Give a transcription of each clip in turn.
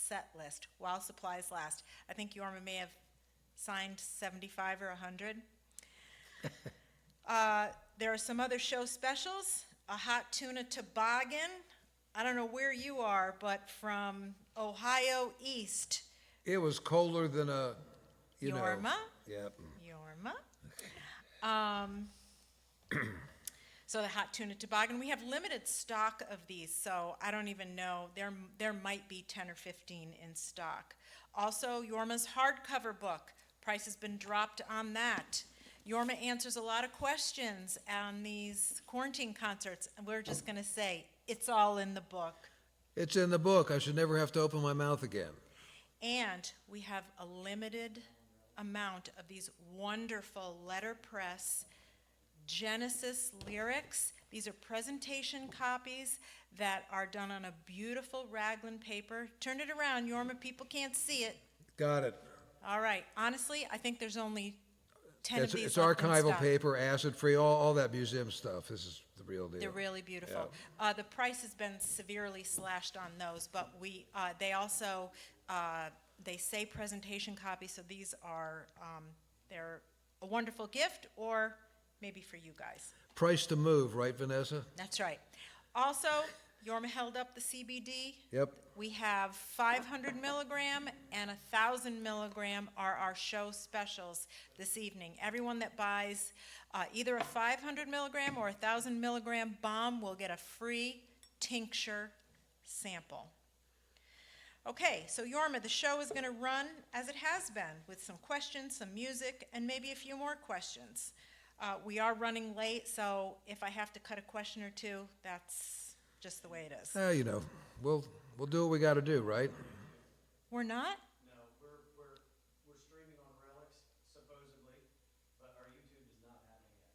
set list while supplies last. I think Yorma may have signed 75 or 100. There are some other show specials. A hot tuna toboggan. I don't know where you are, but from Ohio East, It was colder than a, Yorma. Yep. Yorma. So the hot tuna toboggan, we have limited stock of these, so I don't even know. There might be 10 or 15 in stock. Also, Yorma's hardcover book, price has been dropped on that. Yorma answers a lot of questions on these quarantine concerts, and we're just going to say, it's all in the book. It's in the book. I should never have to open my mouth again. And we have a limited amount of these wonderful letterpress Genesis lyrics. These are presentation copies that are done on a beautiful raglan paper. Turn it around, Yorma, people can't see it. Got it. All right, honestly, I think there's only 10 of these It's left in archival stock. paper, acid-free, all that museum stuff. This is the real deal. They're really beautiful. The price has been severely slashed on those, but they also, they say presentation copies, so these are, they're a wonderful gift, or maybe for you guys. Price to move, right, Vanessa? That's right. Also, Yorma held up the CBD. Yep. We have 500 milligram and 1,000 milligram are our show specials this evening. Everyone that buys either a 500 milligram or 1,000 milligram bomb will get a free tincture sample. Okay, so Yorma, the show is going to run as it has been, with some questions, some music, and maybe a few more questions. We are running late, so if I have to cut a question or two, that's just the way it is. We'll do what we got to do, right? We're not? No, we're streaming on Relics, supposedly, but our YouTube is not happening yet.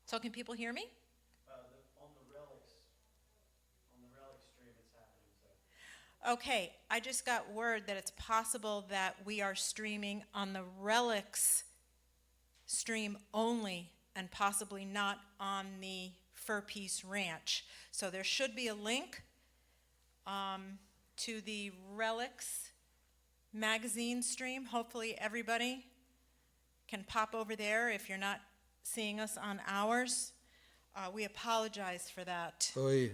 So can people hear me? On the Relics stream, it's happening, so. Okay, I just got word that it's possible that we are streaming on the Relics stream only and possibly not on the Fur Peace Ranch. So there should be a link to the Relics magazine stream. Hopefully everybody can pop over there if you're not seeing us on ours. We apologize for that. Oy.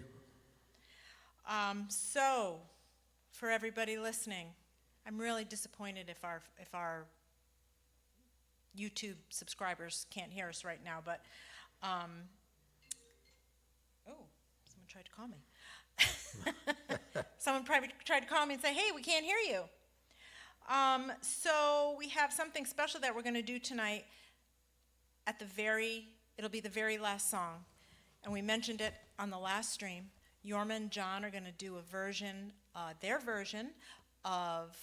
So, for everybody listening, I'm really disappointed if our YouTube subscribers can't hear us right now, but someone tried to call me. Someone probably tried to call me and say, hey, we can't hear you. So we have something special that we're going to do tonight it'll be the very last song. And we mentioned it on the last stream. Yorma and John are going to do their version of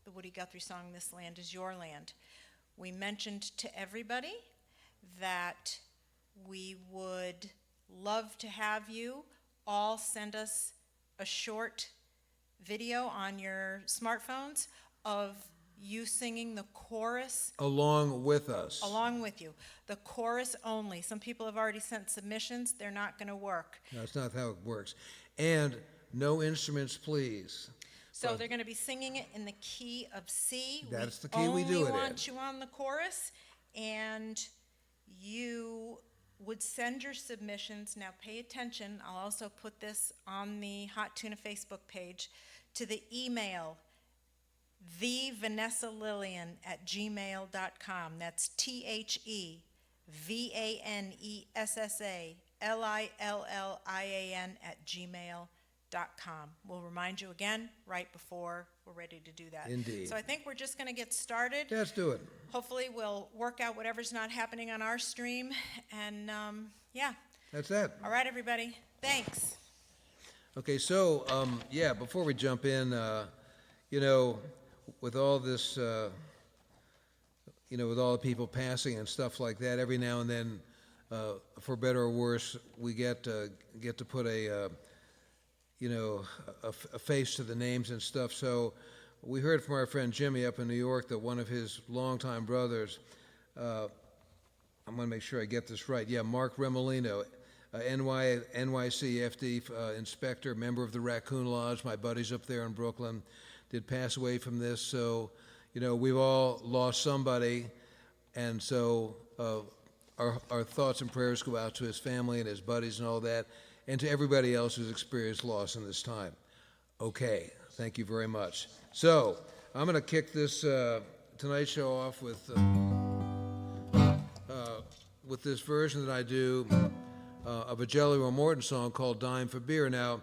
the Woody Guthrie song, This Land Is Your Land. We mentioned to everybody that we would love to have you all send us a short video on your smartphones of you singing the chorus Along with us. along with you. The chorus only. Some people have already sent submissions. They're not going to work. No, that's not how it works. And no instruments, please. So they're going to be singing it in the key of C. That's the key we do it in. We only want you on the chorus, and you would send your submissions. Now pay attention. I'll also put this on the Hot Tuna Facebook page to the email thevanessalillian@gmail.com. That's TheVanessaLillian@gmail.com. We'll remind you again right before we're ready to do that. Indeed. So I think we're just going to get started. Let's do it. Hopefully we'll work out whatever's not happening on our stream. And yeah. That's it. All right, everybody. Thanks. Okay, so, before we jump in, with all this, with all the people passing and stuff like that, every now and then, for better or worse, we get to put a face to the names and stuff. So we heard from our friend Jimmy up in New York that one of his longtime brothers, I'm going to make sure I get this right. Yeah, Mark Remolino, NYC FD inspector, member of the Raccoon Lodge, my buddies up there in Brooklyn. did pass away from this. So, we've all lost somebody, and so our thoughts and prayers go out to his family and his buddies and all that, and to everybody else who's experienced loss in this time. Okay, thank you very much. So, I'm going to kick this Tonight Show off with this version that I do of a Jelly Roll Morton song called Dime for Beer. Now,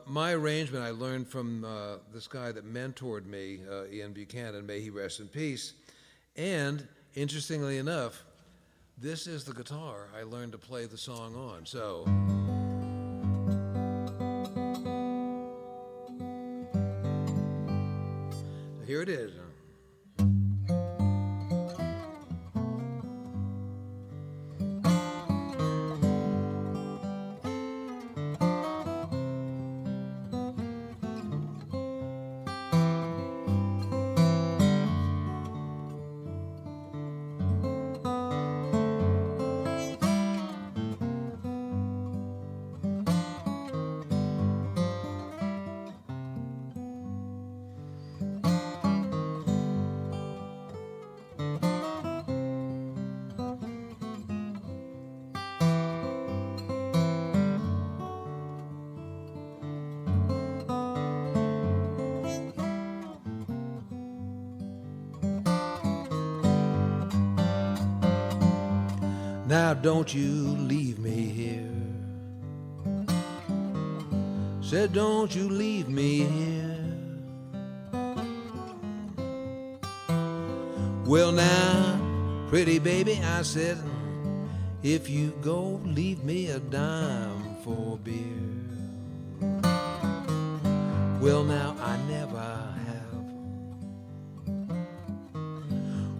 my arrangement I learned from this guy that mentored me, Ian Buchanan, may he rest in peace. And, interestingly enough, this is the guitar I learned to play the song on. So, here it is. Now don't you leave me here. Said don't you leave me here. Well now, pretty baby, I said, if you go, leave me a dime for beer. Well now, I never have.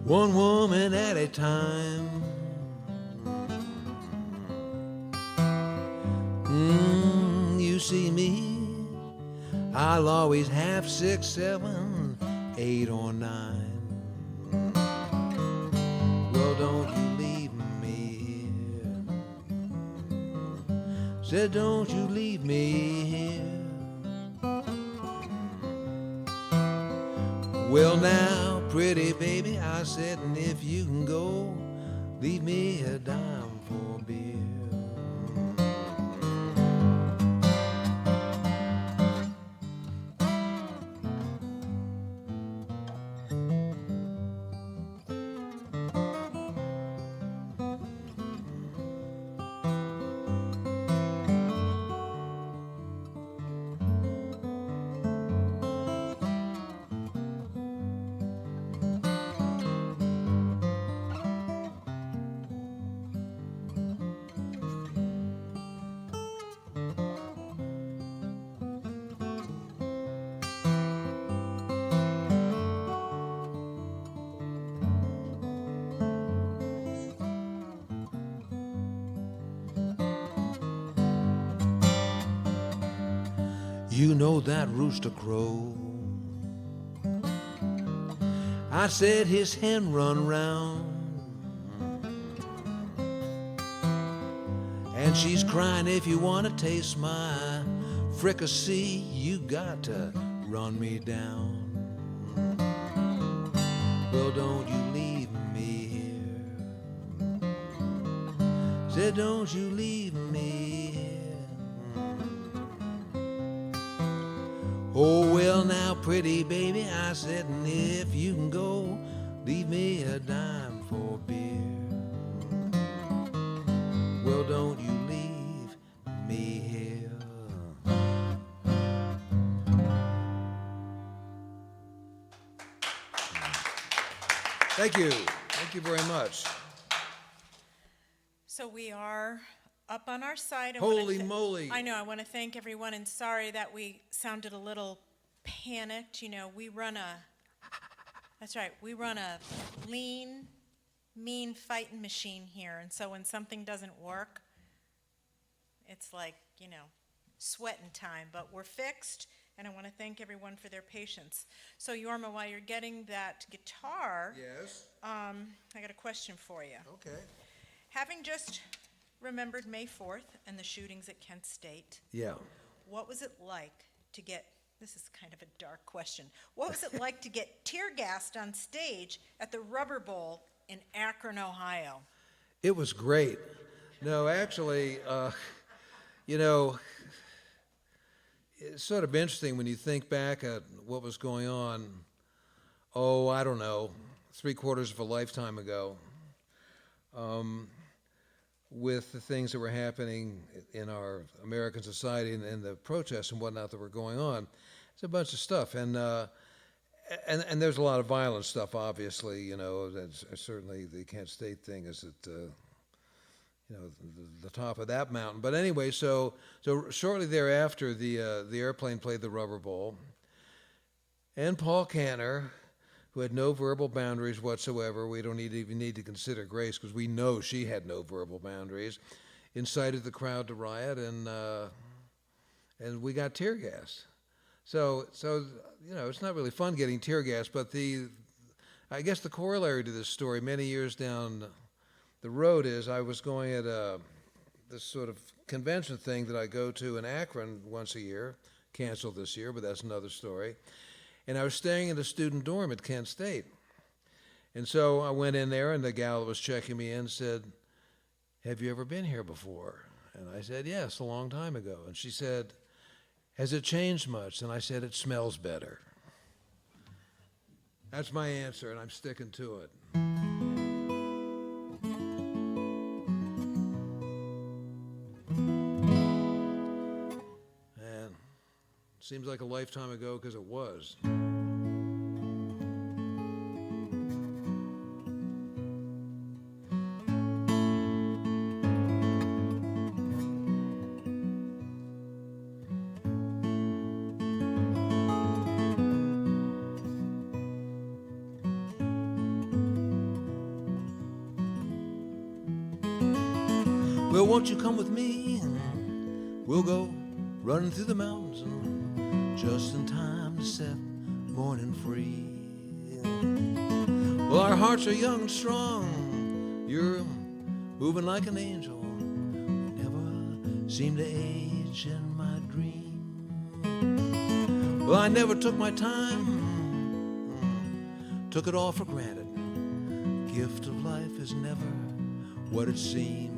One woman at a time. You see me, I'll always have 6, 7, 8 or 9. Well, don't you leave me here. Said, don't you leave me here. Well, now, pretty baby, I said, and if you can go, leave me a dime for beer. You know that rooster crow. I said his hen run round, and she's crying, if you want to taste my fricassee, you got to run me down. Well, don't you leave me here. Said, don't you leave me here. Oh, well, now, pretty baby, I said, and if you can go, leave me a dime for beer. Well, don't you leave me here. Thank you. Thank you very much. So we are up on our site. I wanna Holy moly. I know, I want to thank everyone, and sorry that we sounded a little panicked. We run a lean, mean fighting machine here, and so when something doesn't work, it's like, sweating time, but we're fixed, and I want to thank everyone for their patience. So Yorma, while you're getting that guitar, Yes. I got a question for you. Okay. Having just remembered May 4th and the shootings at Kent State, Yeah. what was it like to get This is kind of a dark question. What was it like to get tear gassed on stage at the Rubber Bowl in Akron, Ohio? It was great. No, actually, you know, it's sort of interesting when you think back at what was going on, oh, I don't know, 3/4 of a lifetime ago, with the things that were happening in our American society and the protests and whatnot that were going on. It's a bunch of stuff, and there's a lot of violent stuff, obviously. You know, that's certainly the Kent State thing is at you know, the top of that mountain. But anyway, so shortly thereafter, the airplane played the Rubber Bowl, and Paul Kanner, who had no verbal boundaries whatsoever, we don't even need to consider Grace because we know she had no verbal boundaries, incited the crowd to riot, and we got tear gas. So you know, it's not really fun getting tear gas, but I guess the corollary to this story many years down the road is I was going at this sort of convention thing that I go to in Akron once a year, canceled this year, but that's another story. And I was staying in the student dorm at Kent State. And so I went in there, and the gal that was checking me in said, "Have you ever been here before?" And I said, "Yes, a long time ago." And she said, "Has it changed much?" And I said, "It smells better." That's my answer, and I'm sticking to it. And seems like a lifetime ago because it was. Well, won't you come with me? We'll go running through the mountains just in time to set morning free. Well, our hearts are young and strong. You're moving like an angel. Never seem to age in my dream. Well, I never took my time. Took it all for granted. Gift of life is never what it seemed.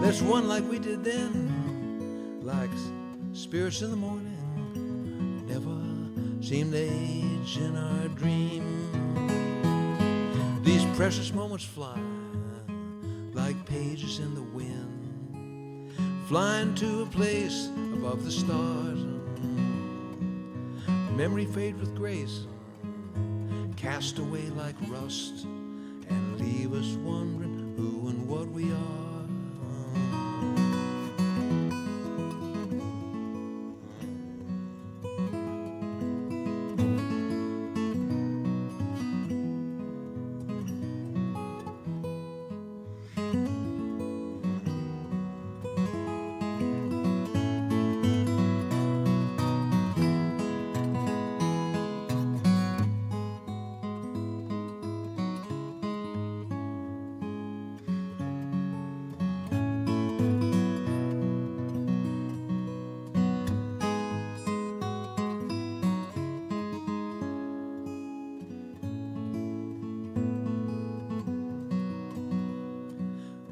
Let's run like we did then, like spirits in the morning, never seem to age in our dream. These precious moments fly like pages in the wind, flying to a place above the stars. Memory fade with grace, cast away like rust, and leave us wondering who and what we are.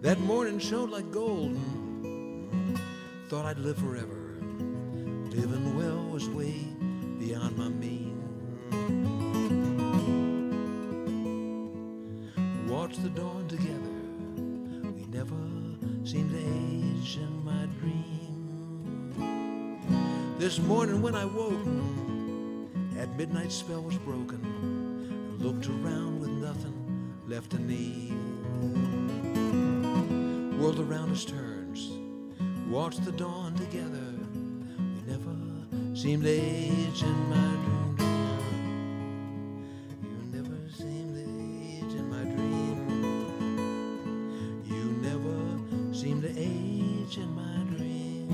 That morning shone like gold. Thought I'd live forever. Living well was way beyond my means. Watched the dawn together. We never seemed to age in my dream. This morning when I woke, at midnight spell was broken. I looked around with nothing left to need. World around us turns, watch the dawn together. We never seem to age in my dream. You never seem to age in my dream. You never seem to age in my dream.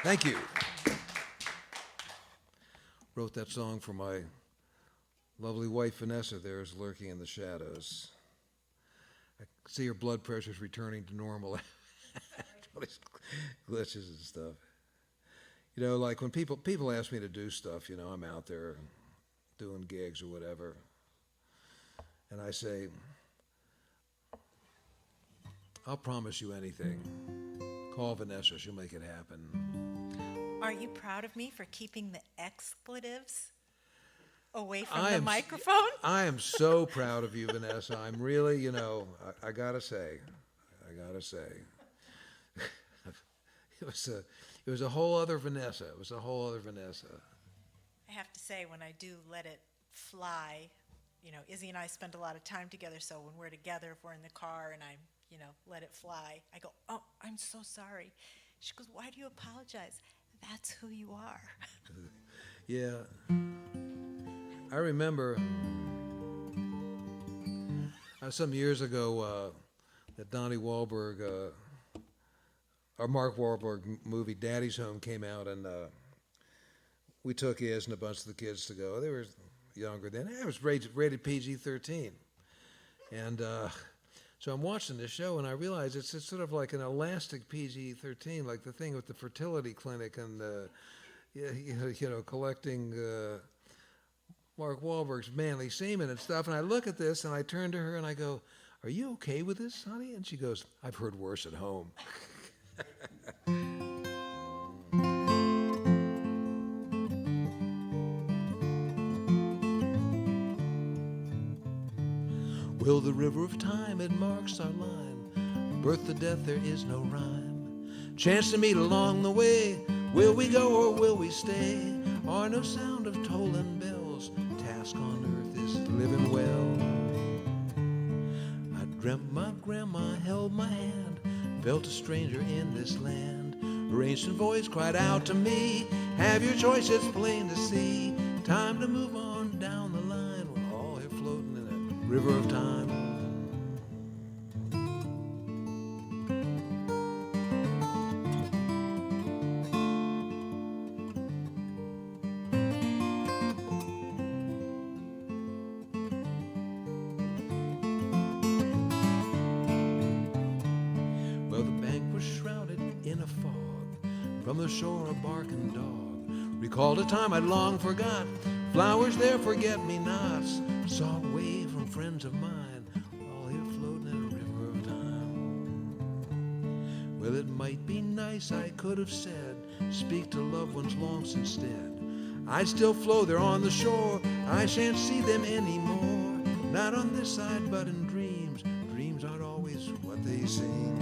Thank you. Wrote that song for my lovely wife Vanessa there is lurking in the shadows. I see your blood pressure's returning to normal. All these glitches and stuff. You know, like when people ask me to do stuff, you know, I'm out there doing gigs or whatever, and I say, I'll promise you anything. Call Vanessa, she'll make it happen. Are you proud of me for keeping the expletives away from I the am- microphone? I am so proud of you, Vanessa. I'm really, you know, I gotta say. It was a whole other Vanessa. It was a whole other Vanessa. I have to say, when I do let it fly, you know, Izzy and I spend a lot of time together, so when we're together, if we're in the car and I, you know, let it fly, I go, oh, I'm so sorry. She goes, why do you apologize? That's who you are. Yeah. I remember some years ago that Donnie Wahlberg, or Mark Wahlberg movie Daddy's Home came out, and we took Iz and a bunch of the kids to go. They were younger then. It was rated PG-13. And so I'm watching the show, and I realize it's sort of like an elastic PG-13, like the thing with the fertility clinic and, you know, collecting Mark Wahlberg's manly semen and stuff. And I look at this, and I turn to her, and I go, are you okay with this, honey? And she goes, I've heard worse at home. Well, the river of time, it marks our line. Birth to death, there is no rhyme. Chance to meet along the way. Will we go or will we stay? Or no sound of tolling bells. Task on earth is living well. I dreamt my grandma held my hand, felt a stranger in this land. Her ancient voice cried out to me, have your choice, it's plain to see. Time to move on down the line. We're all here floating in a river of time. Well, the bank was shrouded in a fog. From the shore, a barking dog recalled a time I'd long forgot. Flowers there, forget-me-nots. Saw a wave from friends of mine, all here floating in a river of time. Well, it might be nice, I could have said, speak to loved ones long since dead. I'd still flow there on the shore. I shan't see them anymore. Not on this side, but in dreams. Dreams aren't always what they seem.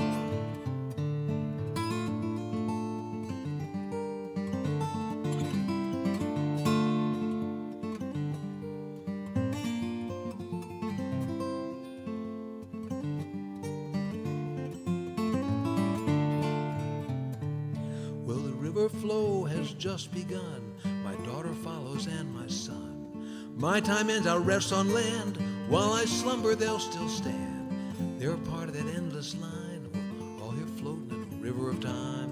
Well, the river flow has just begun. My daughter follows and my son. My time ends, I'll rest on land. While I slumber, they'll still stand. They're part of that endless line. We're all here floating in a river of time.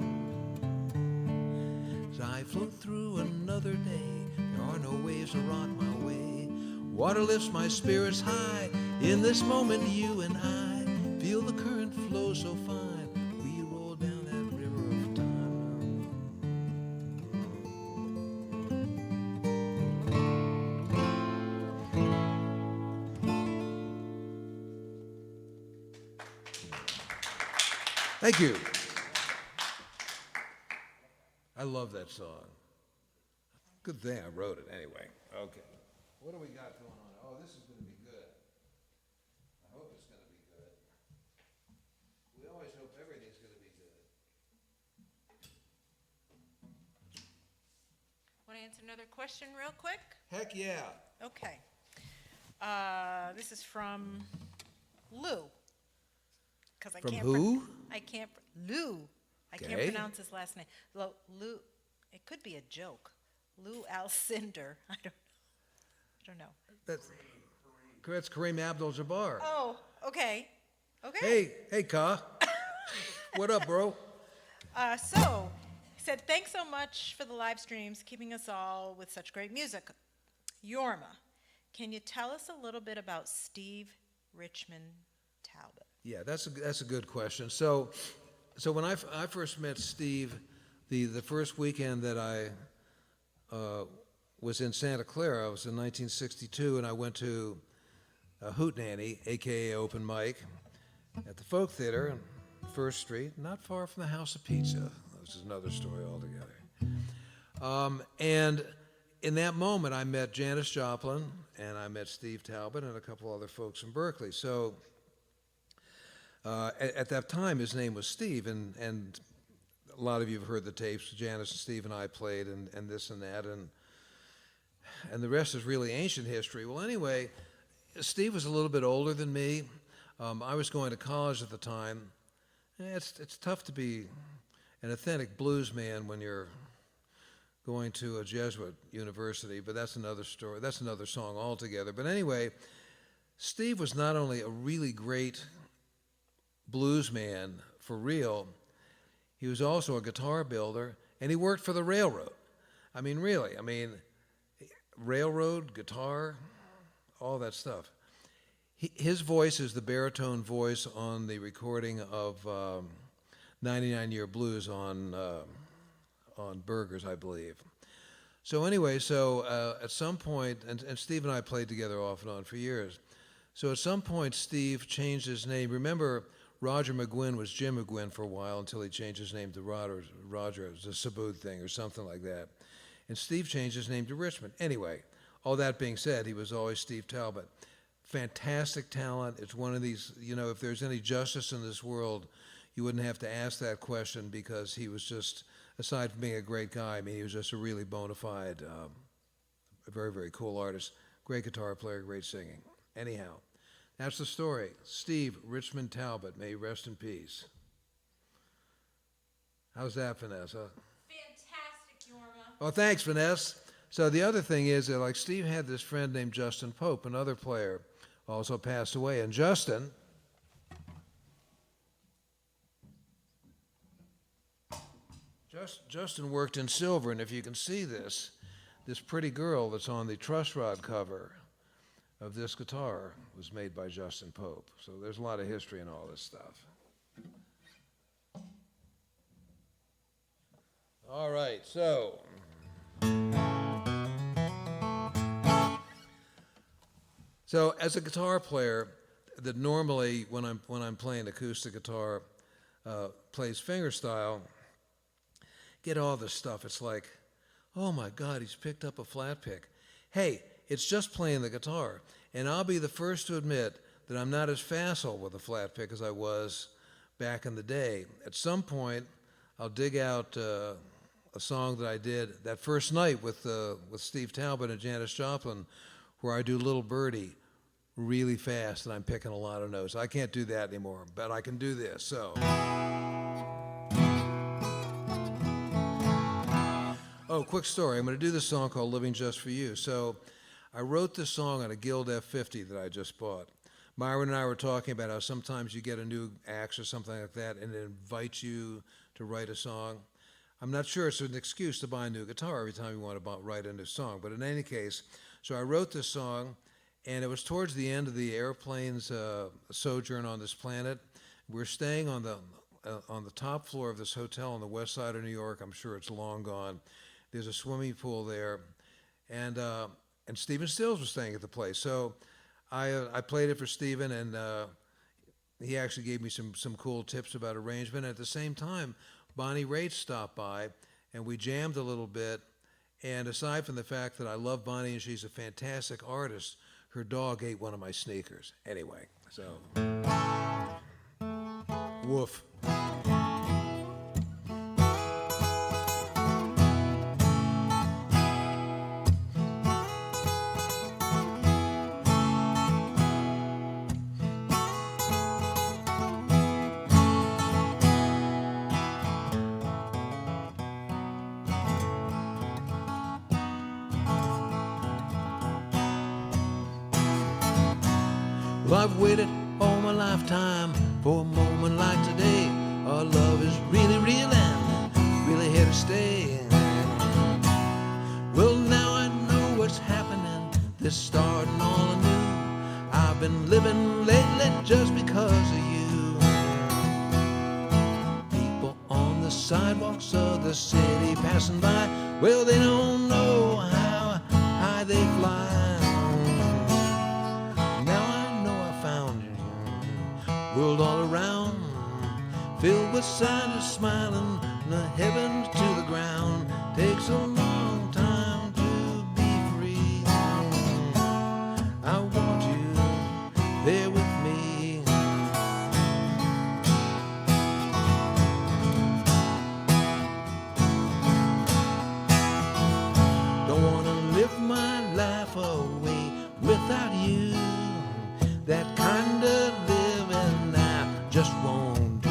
As I float through another day, there are no waves to rock my way. Water lifts my spirits high. In this moment, you and I feel the current flow so fine. We roll down that river of time. Thank you. I love that song. Good thing I wrote it anyway. Okay. What do we got going on? Oh, this is going to be good. I hope it's going to be good. We always hope everything's going to be good. Want to answer another question real quick? Heck yeah. Okay. This is from Lou. 'Cause I From can't who? Lou. I can't Okay. pronounce his last name. Lou, it could be a joke. Lou Alcindor. I don't know. That's Kareem Abdul-Jabbar. Oh, okay. Okay. Hey, Ka. What up, bro? So, he said, thanks so much for the live streams, keeping us all with such great music. Yorma, can you tell us a little bit about Steve Richmond Talbot? Yeah, that's a good question. So when I first met Steve, the first weekend that I was in Santa Clara, I was in 1962, and I went to a Hootenanny, AKA open mic, at the Folk Theater on First Street, not far from the House of Pizza. This is another story altogether. And in that moment, I met Janis Joplin, and I met Steve Talbot, and a couple other folks from Berkeley. So at that time, his name was Steve, and a lot of you have heard the tapes. Janis and Steve and I played, and this and that, and the rest is really ancient history. Well, anyway, Steve was a little bit older than me. I was going to college at the time. It's tough to be an authentic blues man when you're going to a Jesuit university, but that's another story. That's another song altogether. But anyway, Steve was not only a really great blues man for real, he was also a guitar builder, and he worked for the railroad. I mean, really, railroad, guitar, all that stuff. His voice is the baritone voice on the recording of 99 Year Blues on Burgers, I believe. So anyway, at some point, and Steve and I played together off and on for years. So at some point, Steve changed his name. Remember, Roger McGuinn was Jim McGuinn for a while until he changed his name to Roger. It was a Saboot thing or something like that. And Steve changed his name to Richmond. Anyway, all that being said, he was always Steve Talbot. Fantastic talent. It's one of these, if there's any justice in this world, you wouldn't have to ask that question, because he was just, aside from being a great guy, he was just a really bona fide, a very, very cool artist, great guitar player, great singing. Anyhow, that's the story. Steve Richmond Talbot, may he rest in peace. How's that, Vanessa? Fantastic, Yorma. Oh, thanks, Vanessa. So the other thing is that, Steve had this friend named Justin Pope, another player, also passed away. And Justin worked in silver, and if you can see this pretty girl that's on the truss rod cover of this guitar was made by Justin Pope. So there's a lot of history in all this stuff. All right, so as a guitar player, that normally when I'm playing acoustic guitar, plays fingerstyle, get all this stuff. It's like, oh my God, he's picked up a flat pick. Hey, it's just playing the guitar. And I'll be the first to admit that I'm not as facile with a flat pick as I was back in the day. At some point, I'll dig out a song that I did that first night with Steve Talbot and Janis Joplin, where I do Little Birdie really fast, and I'm picking a lot of notes. I can't do that anymore, but I can do this. So. Oh, quick story. I'm going to do this song called Living Just For You. So I wrote this song on a Guild F50 that I just bought. Myron and I were talking about how sometimes you get a new axe or something like that, and it invites you to write a song. I'm not sure it's an excuse to buy a new guitar every time you want to write a new song, but in any case, so I wrote this song, and it was towards the end of the airplane's sojourn on this planet. We're staying on the top floor of this hotel on the west side of New York. I'm sure it's long gone. There's a swimming pool there, and Stephen Stills was staying at the place. So I played it for Stephen, and he actually gave me some cool tips about arrangement. At the same time, Bonnie Raitt stopped by, and we jammed a little bit. And aside from the fact that I love Bonnie and she's a fantastic artist, her dog ate one of my sneakers. Anyway, so woof. Well, I've waited all my lifetime for a moment like today. Our love is really real and really here to stay. Well, now I know what's happening, this starting all anew. I've been living lately just because of you. sidewalks of the city passing by. Well, they don't know how high they fly. Now I know I found you, world all around, filled with scientists smiling, from the heavens to the ground. Takes a long time to be free. I want you there with me. Don't wanna live my life away without you. That kind of living I just won't do.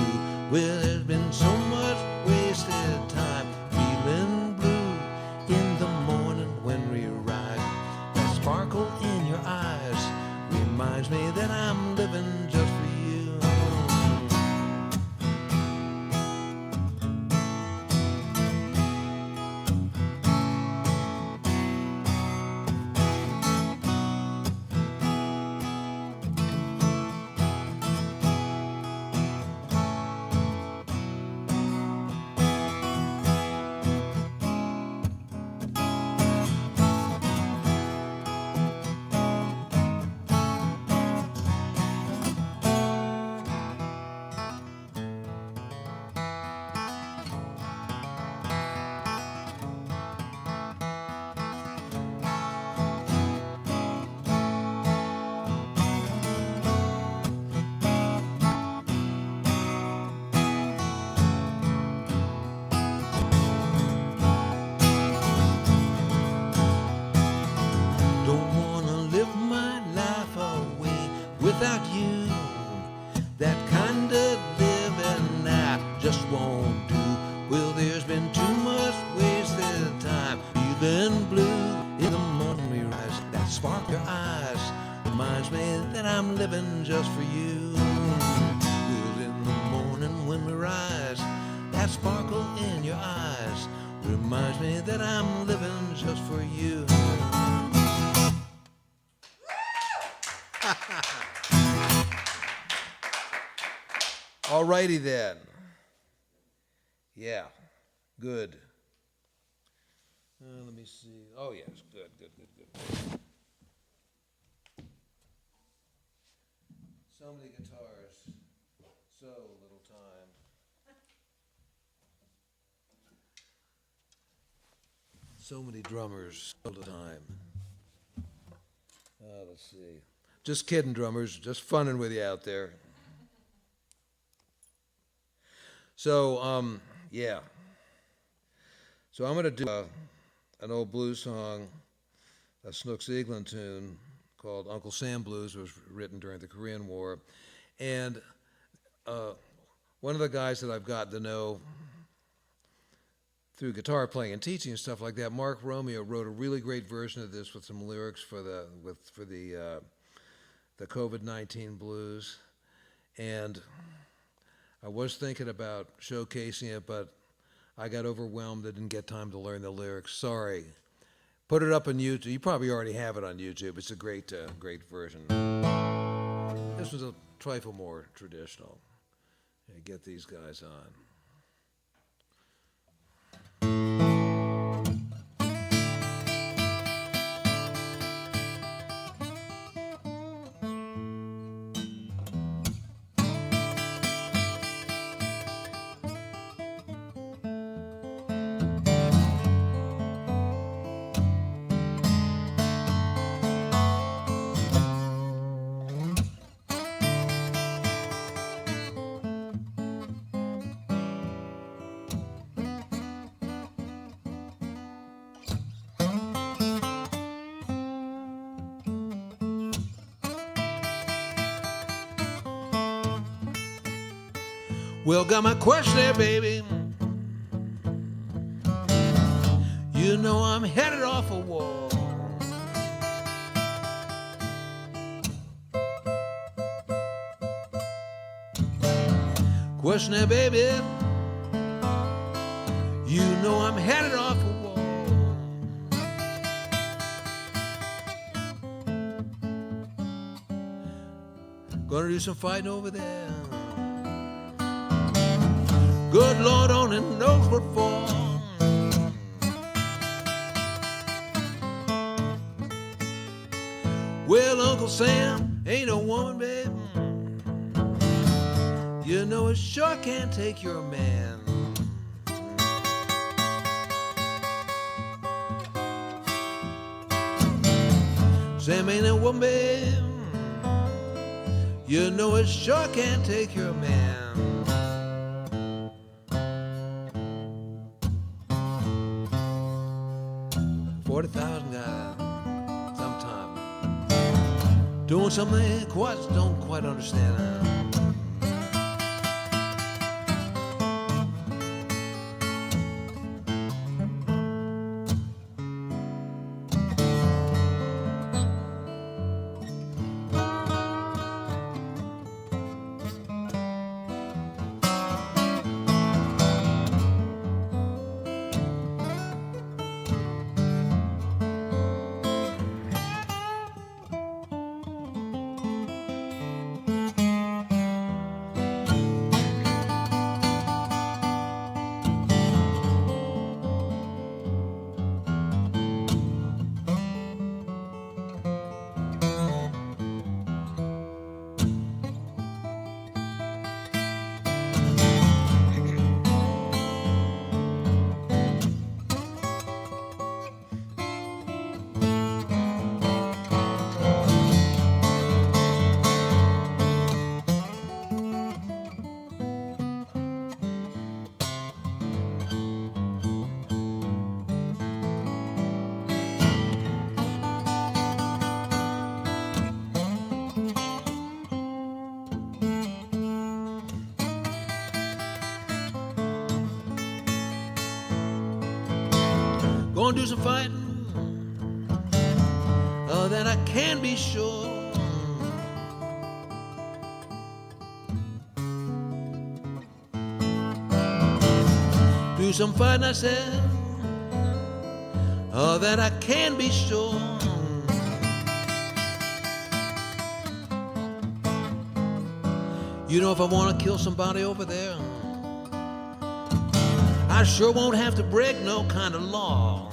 Well, there's been so much wasted time, feeling blue in the morning when we rise. That sparkle in your eyes reminds me that I'm living just for you. Don't wanna live my life away without you. That kind of living I just won't do. Well, there's been too much wasted time, feeling blue in the morning we rise. That spark in your eyes reminds me that I'm living just for you. Well, in the morning when we rise, that sparkle in your eyes reminds me that I'm living just for you. All righty then. Yeah, good. Let me see. Oh, yes, good. So many guitars, so little time. So many drummers, so little time. Let's see. Just kidding, drummers. Just funning with you out there. So, yeah. So I'm going to do an old blues song, a Snooks Eaglin tune called Uncle Sam Blues. It was written during the Korean War. And one of the guys that I've gotten to know through guitar playing and teaching and stuff like that, Mark Romeo, wrote a really great version of this with some lyrics for the COVID-19 blues. And I was thinking about showcasing it, but I got overwhelmed. I didn't get time to learn the lyrics. Sorry. Put it up on YouTube. You probably already have it on YouTube. It's a great version. This was a trifle more traditional. Yeah, get these guys on. Well, got my question there, baby. You know I'm headed off a wall. Question there, baby. You know I'm headed off a wall. Gonna do some fighting over there. Good Lord only knows what for. Well, Uncle Sam ain't a woman, babe. You know it sure can't take your man. Sam ain't a woman, babe. You know it sure can't take your man. $40,000 guy, sometime doing something they don't quite understand. Gonna do some fighting, that I can be sure. Do some fighting, I said, that I can be sure. You know, if I want to kill somebody over there, I sure won't have to break no kind of law.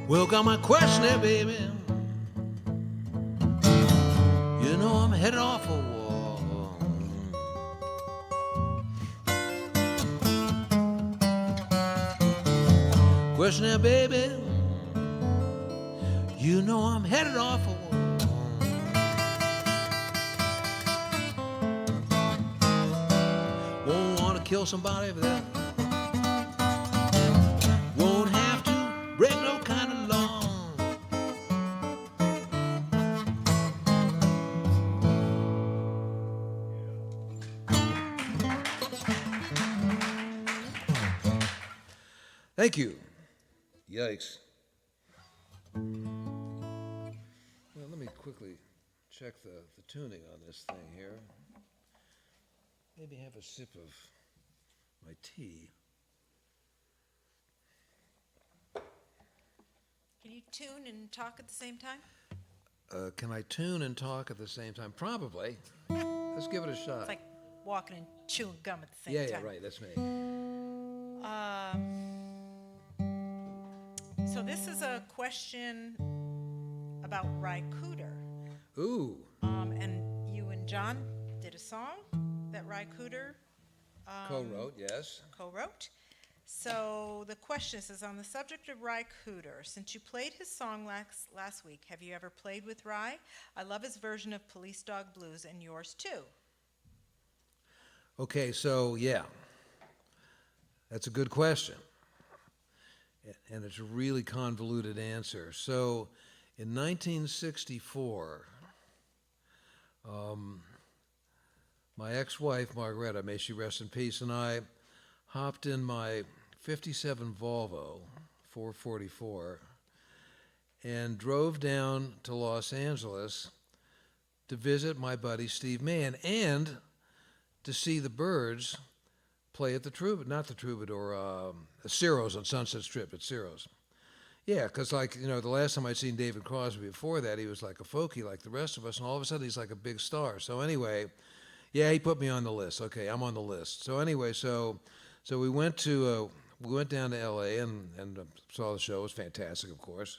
Well, got my question there, baby. You know I'm headed off for war. Question there, baby. You know I'm headed off for war. Won't want to kill somebody over there. Won't have to break no kind of law. Thank you. Yikes. Well, let me quickly check the tuning on this thing here. Maybe have a sip of my tea. Can you tune and talk at the same time? Can I tune and talk at the same time? Probably. Let's give it a shot. It's like walking and chewing gum at the same Yeah, time. right, that's me. So this is a question about Ry Cooder. Ooh, And you and John did a song that Ry Cooder co-wrote, yes. co-wrote. So the question is on the subject of Ry Cooder. Since you played his song last week, have you ever played with Ry? I love his version of Police Dog Blues and yours too. Okay, so, yeah, that's a good question. And it's a really convoluted answer. So, in 1964, my ex-wife, Margaretta, may she rest in peace, and I hopped in my 57 Volvo 444 and drove down to Los Angeles to visit my buddy Steve Mann and to see the Byrds play at the Ciro's on Sunset Strip at Ciro's. Yeah, because the last time I'd seen David Crosby before that, he was like a folkie like the rest of us, and all of a sudden he's like a big star. So anyway, yeah, he put me on the list. Okay, I'm on the list. So anyway, so we went down to L.A. and saw the show. It was fantastic, of course.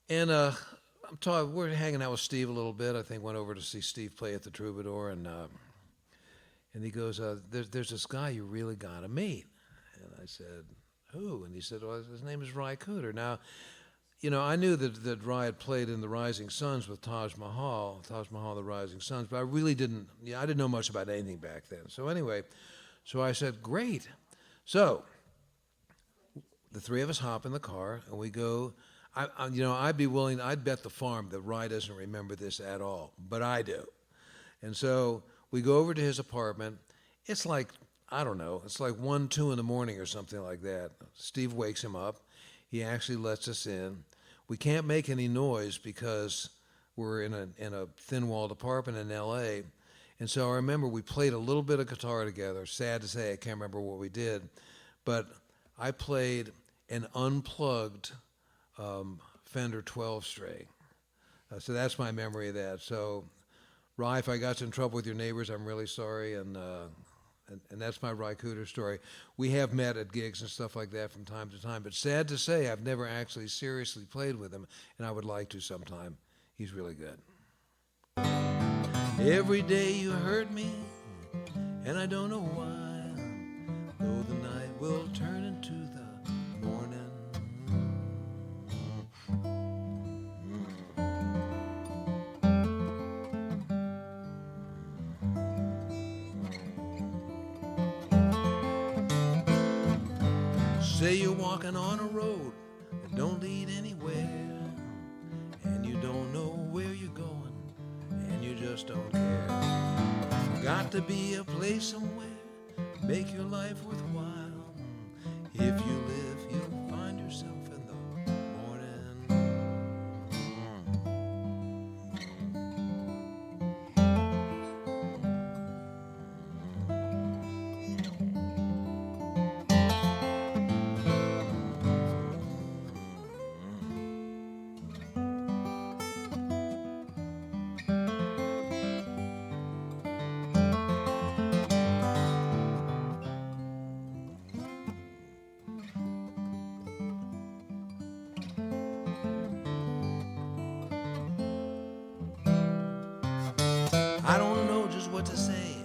And we're hanging out with Steve a little bit. I think went over to see Steve play at the Troubadour, and he goes, there's this guy you really got to meet. And I said, who? And he said, well, his name is Ry Cooder. Now, I knew that Ry had played in the Rising Suns with Taj Mahal, the Rising Suns, but I really didn't know much about anything back then. So anyway, so I said, great. So the three of us hop in the car and we go. I'd bet the farm that Ry doesn't remember this at all, but I do. And so we go over to his apartment. It's like, I don't know, it's like 1, 2 in the morning or something like that. Steve wakes him up. He actually lets us in. We can't make any noise because we're in a thin-walled apartment in L.A., and so I remember we played a little bit of guitar together. Sad to say, I can't remember what we did, but I played an unplugged Fender 12-string. So that's my memory of that. So, Ry, if I got you in trouble with your neighbors, I'm really sorry, and that's my Ry Cooder story. We have met at gigs and stuff like that from time to time, but sad to say, I've never actually seriously played with him, and I would like to sometime. He's really good. Every day you hurt me, and I don't know why, though the night will turn into the morning. Say you're walking on a road that don't lead anywhere, and you don't know where you're going, and you just don't care. Got to be a place somewhere, make your life worthwhile. If you live, you'll find yourself in the morning. I don't know just what to say,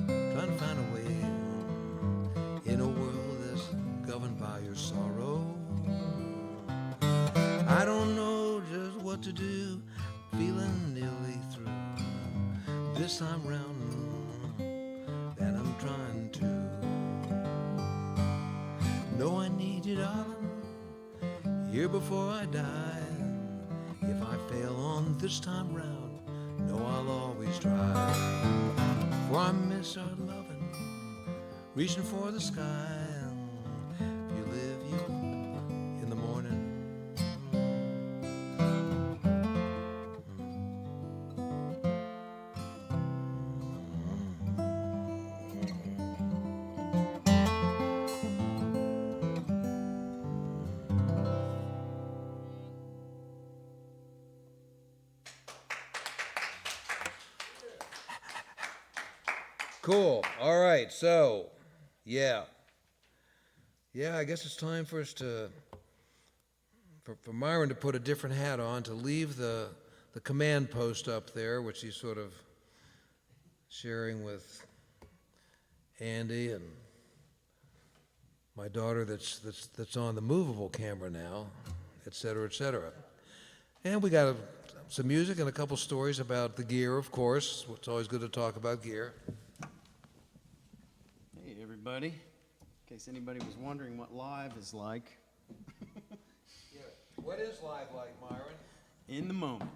trying to find a way in a world that's governed by your sorrow. I don't know just what to do, feeling nearly through this time round, that I'm trying to. Know I need you, darling, here before I die. If I fail on this time round, no, I'll always try. For I miss our loving, reaching for the sky. If you live, you in the morning. Cool. All right. So, yeah. Yeah, I guess it's time for us to, for Myron to put a different hat on, to leave the command post up there, which he's sort of sharing with Andy and my daughter that's on the movable camera now, et cetera, et cetera. And we got some music and a couple stories about the gear, of course. It's always good to talk about gear. Hey, everybody. In case anybody was wondering what live is like, Yeah. What is live like, Myron? in the moment.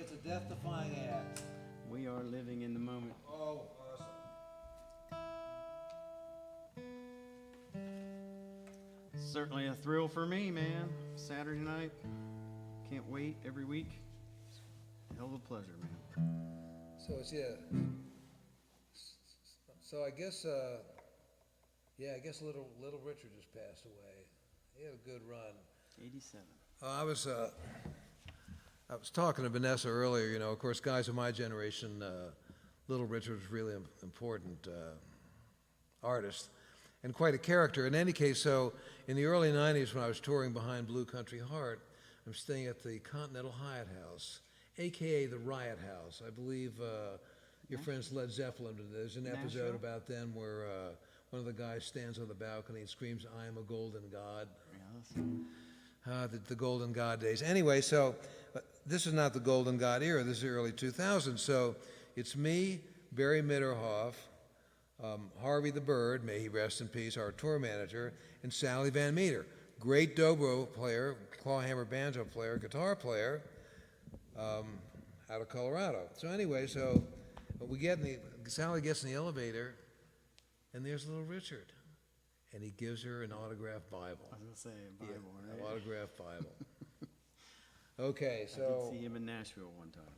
It's a death-defying act. We are living in the moment. Oh, awesome. Certainly a thrill for me, man. Saturday night. Can't wait every week. Hell of a pleasure, man. So it's, yeah. So I guess, I guess little Richard just passed away. He had a good run. 87. I was talking to Vanessa earlier, you know, of course, guys of my generation, Little Richard was really an important artist and quite a character. In any case, so in the early 90s when I was touring behind Blue Country Heart, I'm staying at the Continental Hyatt House, AKA the Riot House. I believe your friends Led Zeppelin, there's an episode Nashville? about them where one of the guys stands on the balcony and screams, "I am a golden god." Yeah, The golden god days. Anyway, so this is not the golden god era. This is the early 2000s. So it's me, Barry Mitterhoff, Harvey the Bird, may he rest in peace, our tour manager, and Sally Van Meter, great dobro player, clawhammer banjo player, guitar player, out of Colorado. So anyway, so Sally gets in the elevator, and there's little Richard. And he gives her an autographed Bible. I was going to say a Bible, Yeah, right? an autographed Bible. Okay, I so did see him in Nashville one time.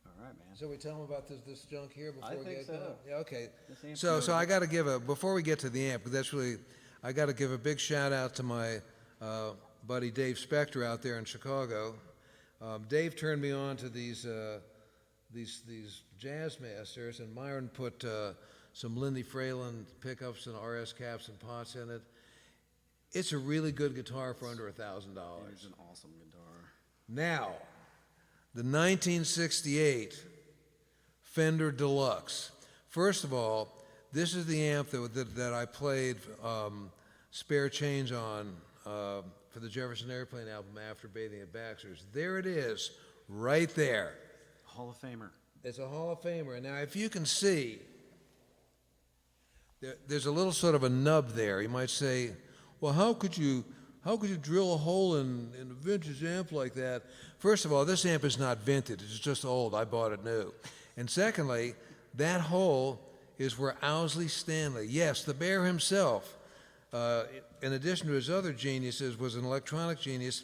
All right, man. so we tell them about this junk here before I we think get so. going? Yeah, okay. This amp's So really I got to give before we get to the amp, 'cause that's really, I got to give a big shout out to my buddy Dave Spector out there in Chicago. Dave turned me on to these jazz masters, and Myron put some Lindy Fralin pickups and RS caps and pots in it. It's a really good guitar for under It is $1,000. an awesome guitar. Now, the 1968 Fender Deluxe. First of all, this is the amp that I played spare change on for the Jefferson Airplane album After Bathing at Baxter's. There it is, right there. Hall of Famer. It's a Hall of Famer. Now, if you can see, there's a little sort of a nub there. You might say, well, how could you drill a hole in a vintage amp like that? First of all, this amp is not vintage. It's just old. I bought it new. And secondly, that hole is where Owsley Stanley, yes, the bear himself, in addition to his other geniuses, was an electronic genius,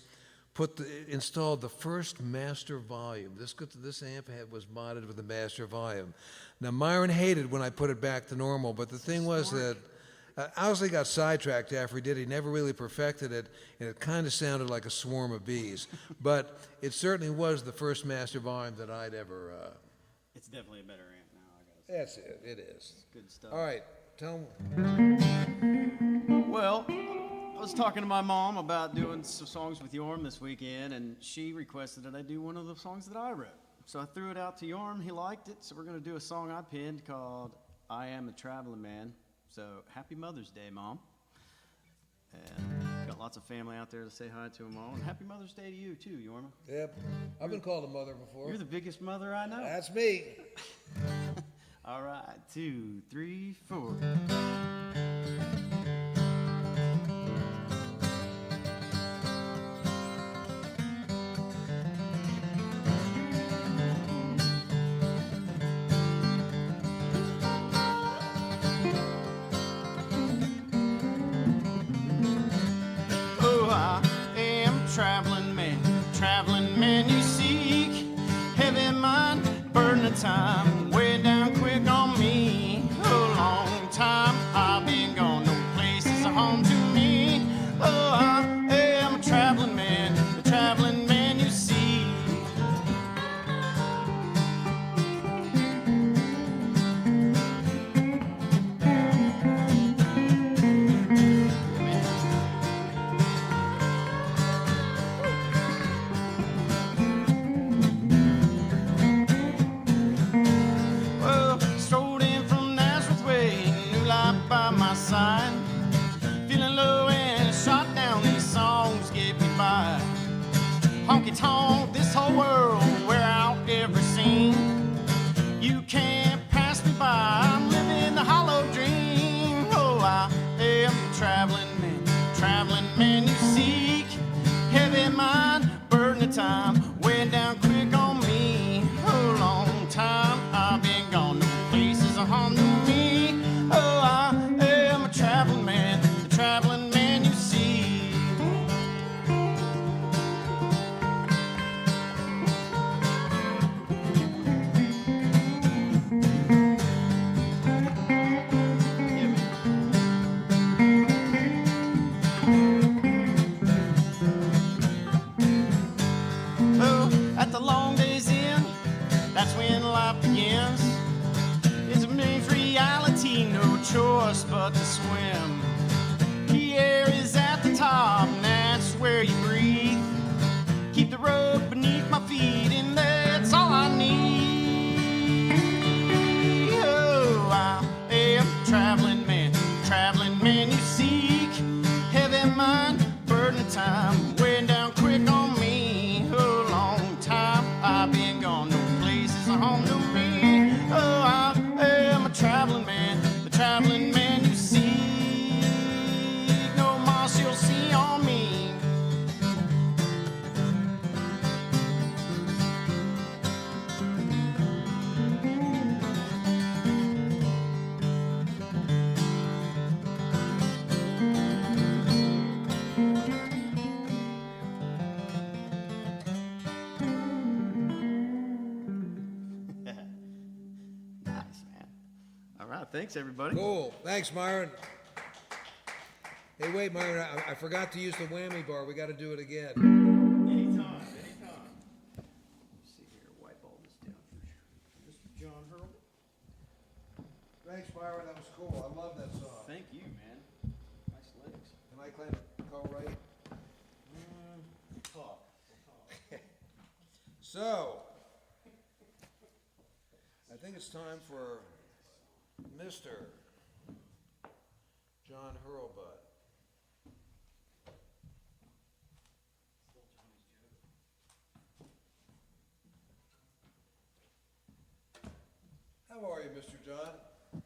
installed the first master volume. This amp was modded with a master volume. Now, Myron hated when I put it back to normal, but the thing was that Owsley got sidetracked after he did. He never really perfected it, and it kind of sounded like a swarm of bees. But it certainly was the first master volume that I'd ever... It's definitely a better amp now, I gotta say. That's it. It is. It's good stuff. All right. Tell them. Well, I was talking to my mom about doing some songs with Yorm this weekend, and she requested that I do one of the songs that I wrote. So I threw it out to Yorm. He liked it, so we're going to do a song I penned called I Am a Traveling Man. So happy Mother's Day, Mom. And got lots of family out there to say hi to them all. And happy Mother's Day to you, too, Yorma. Yep. I've been called a mother before. You're the biggest mother I know. That's me. All right, 2, 3, 4. Oh, I am a traveling man you seek. Heavy mind, burden of time, way down quick on me. A long time I've been gone, no place is a home to me. Oh, I am a traveling man you seek. honky tonk, this whole world where I'll ever seen. You can't pass me by, I'm living the hollow dream. Oh, I am a traveling man you seek. Heavy mind, burden of time, weighing down quick on me. Oh, long time I've been gone, no places are home to me. Oh, I am a traveling man, the traveling man you see. Oh, at the long day's end, that's when life begins. It's a means reality, no choice but to swim. The air is at the top, and that's where you breathe. Keep the road beneath my feet, and that's all I need. Oh, I am a traveling man you seek. Heavy mind, burden of time, weighing down quick on me. Oh, long time I've been gone, no places are home to me. Oh, I am a traveling man, the traveling man you seek. No moss you'll see on me. Nice, man. All right, thanks everybody. Cool. Thanks, Myron. Hey, wait, Myron, I forgot to use the whammy bar. We got to do it again. Anytime. Let's see here, wipe all this down for sure. Mr. John Hurley. Thanks, Myron. That was cool. I love that song. Thank you, man. Nice legs. Can I claim call right? Talk. So, I think it's time for Mr. John Hurlbut. How are you, Mr. John?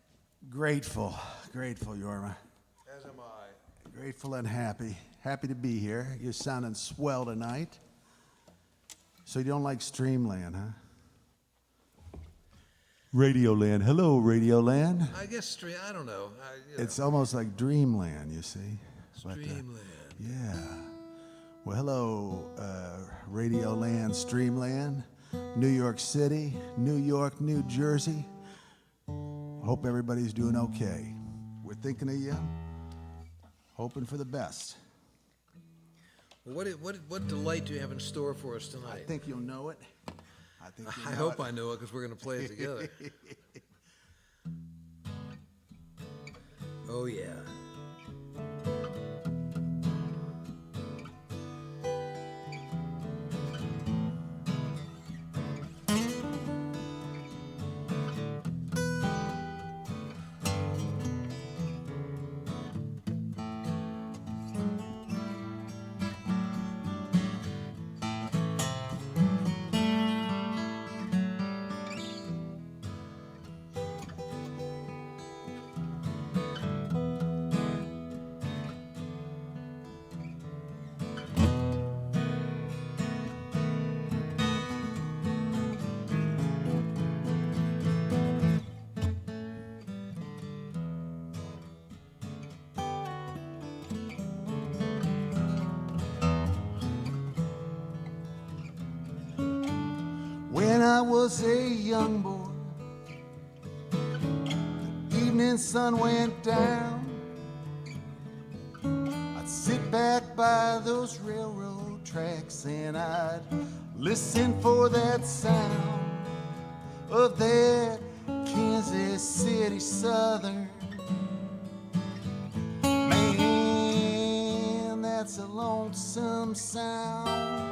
Grateful, Yorma. As am I. Grateful and happy. Happy to be here. You're sounding swell tonight. So you don't like Streamland, huh? Radioland. Hello, Radioland. I guess I don't know. It's almost like Dreamland, you see. But, Dreamland. yeah. Well, hello, Radioland, Streamland, New York City, New York, New Jersey. Hope everybody's doing okay. We're thinking of you, hoping for the best. Well, what delight do you have in store for us I tonight? think you'll know it. I hope I know it because we're going to play it together. Oh, yeah. When I was a young boy, the evening sun went down. I'd sit back by those railroad tracks and I'd listen for that sound of that Kansas City Southern. Man, that's a lonesome sound.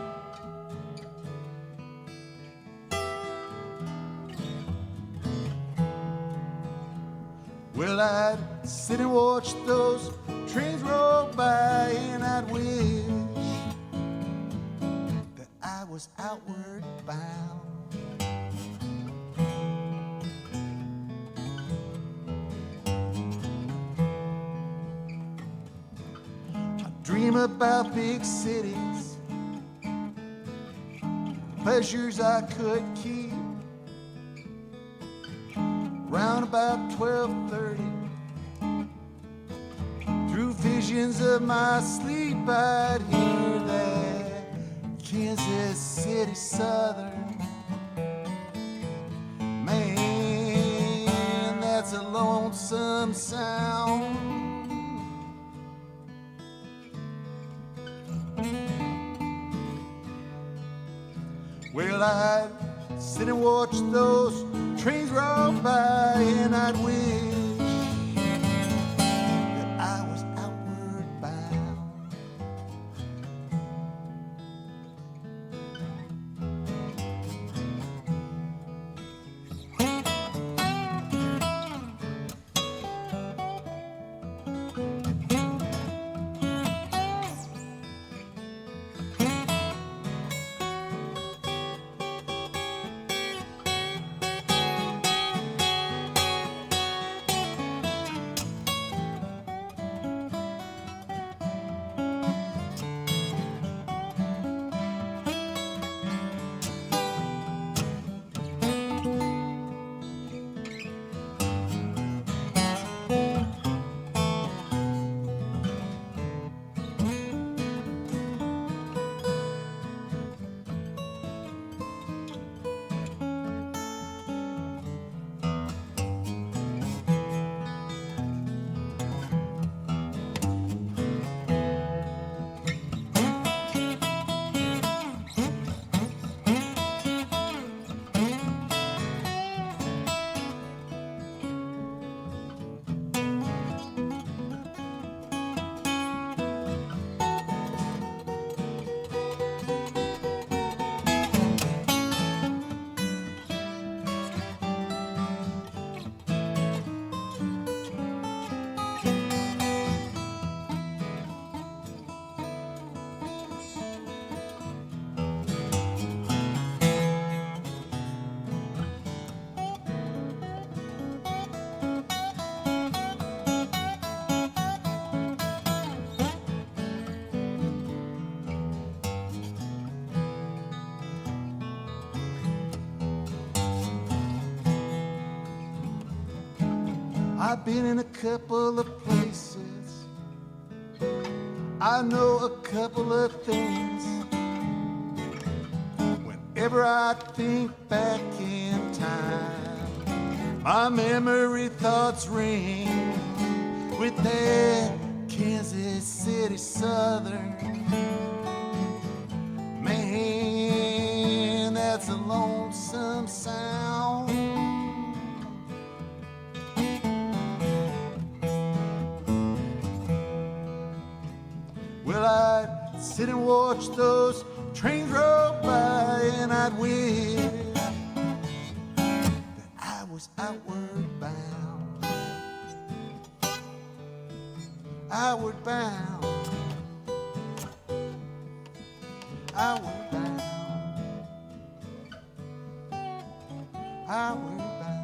Well, I'd sit and watch those trains roll by, and I'd wish that was outward bound. I dream about big cities, pleasures I could keep. Round about 12:30, through visions of my sleep, I'd hear that Kansas City Southern. Man, that's a lonesome sound. Well, I'd sit and watch those trains roll by, and I'd wish that I was outward bound. I've been in a couple of places, I know a couple of things. Whenever I think back in time, my memory thoughts ring with that Kansas City Southern. Man, that's a lonesome sound. Well, I'd sit and watch those trains roll by, and I'd wish that I was outward bound. Outward bound. Outward bound. Outward bound.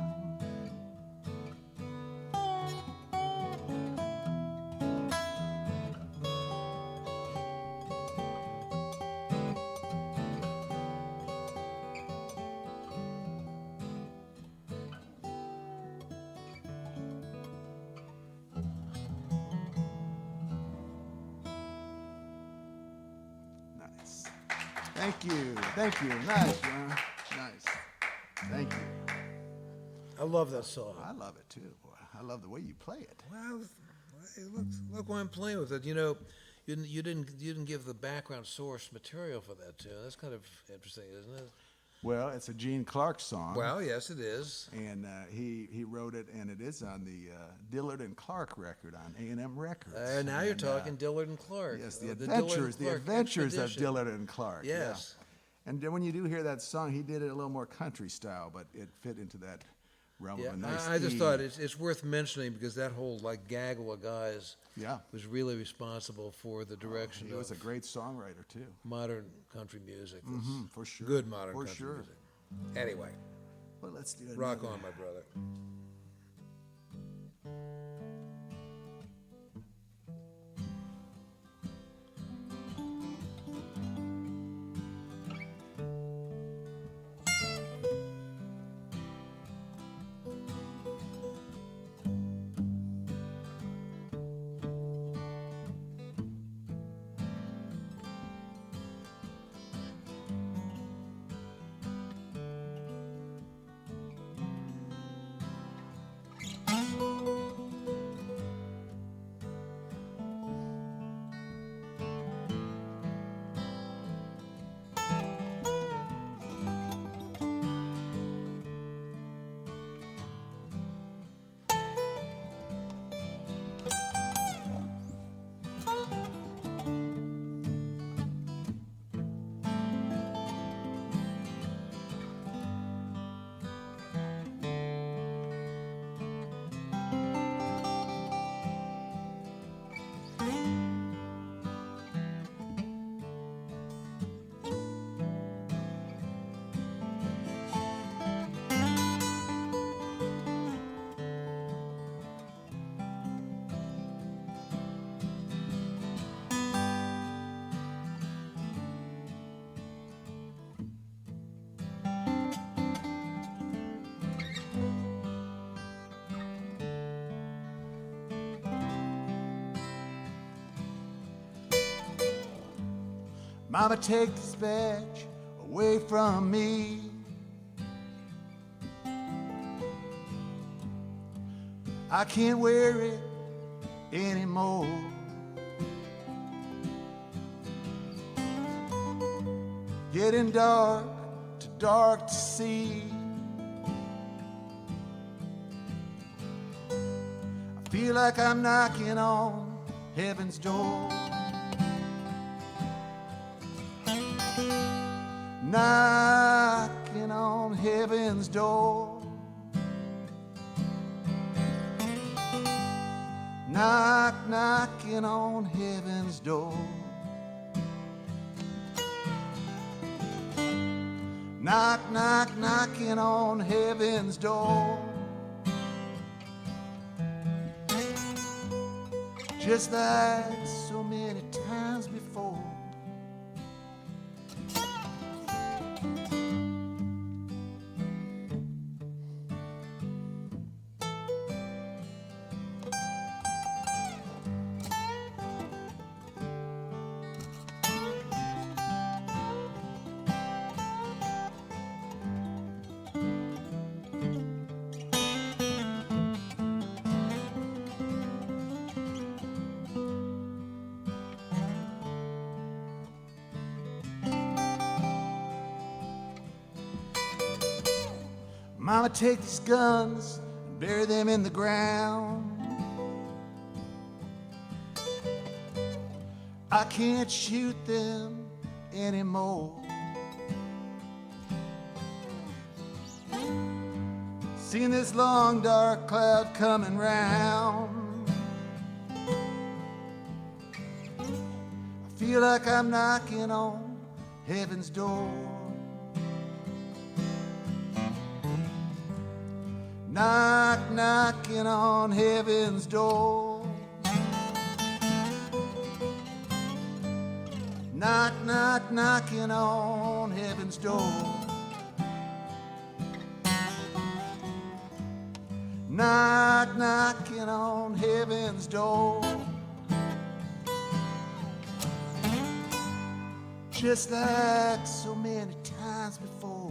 Nice. Thank you. Thank you. Nice, Ron. Nice. Thank you. I love that song. I love it too. Boy. I love the way you play it. Well, hey, look why I'm playing with it. You didn't give the background source material for that tune. That's kind of interesting, isn't it? Well, it's a Gene Clark song. Well, yes, it is. And he wrote it, and it is on the Dillard and Clark record on A&M Records. Now you're talking Dillard and Clark. Yes, Dillard and the Clark adventures of expedition. Dillard and Clark. yeah. Yes. And then when you do hear that song, he did it a little more country style, but it fit into that realm Yeah, of a nice I just tea. thought it's worth mentioning because that whole like gaggle of guys Yeah. was really responsible for the direction He was a of great songwriter too. modern country music. For sure. Good modern For country sure. music. Anyway, Well, let's do it. rock on, my brother. Mama, take this badge away from me. I can't wear it anymore. Getting dark, too dark to see. I feel like I'm knocking on heaven's door. Knocking on heaven's door. Knocking on heaven's door. Knocking on heaven's door. Just like so many times before. Mama, take these guns and bury them in the ground. I can't shoot them anymore. Seen this long dark cloud coming round. I feel like I'm knocking on heaven's door. Knocking on heaven's door. Knocking on heaven's door. Knocking on heaven's door. Just like so many times before.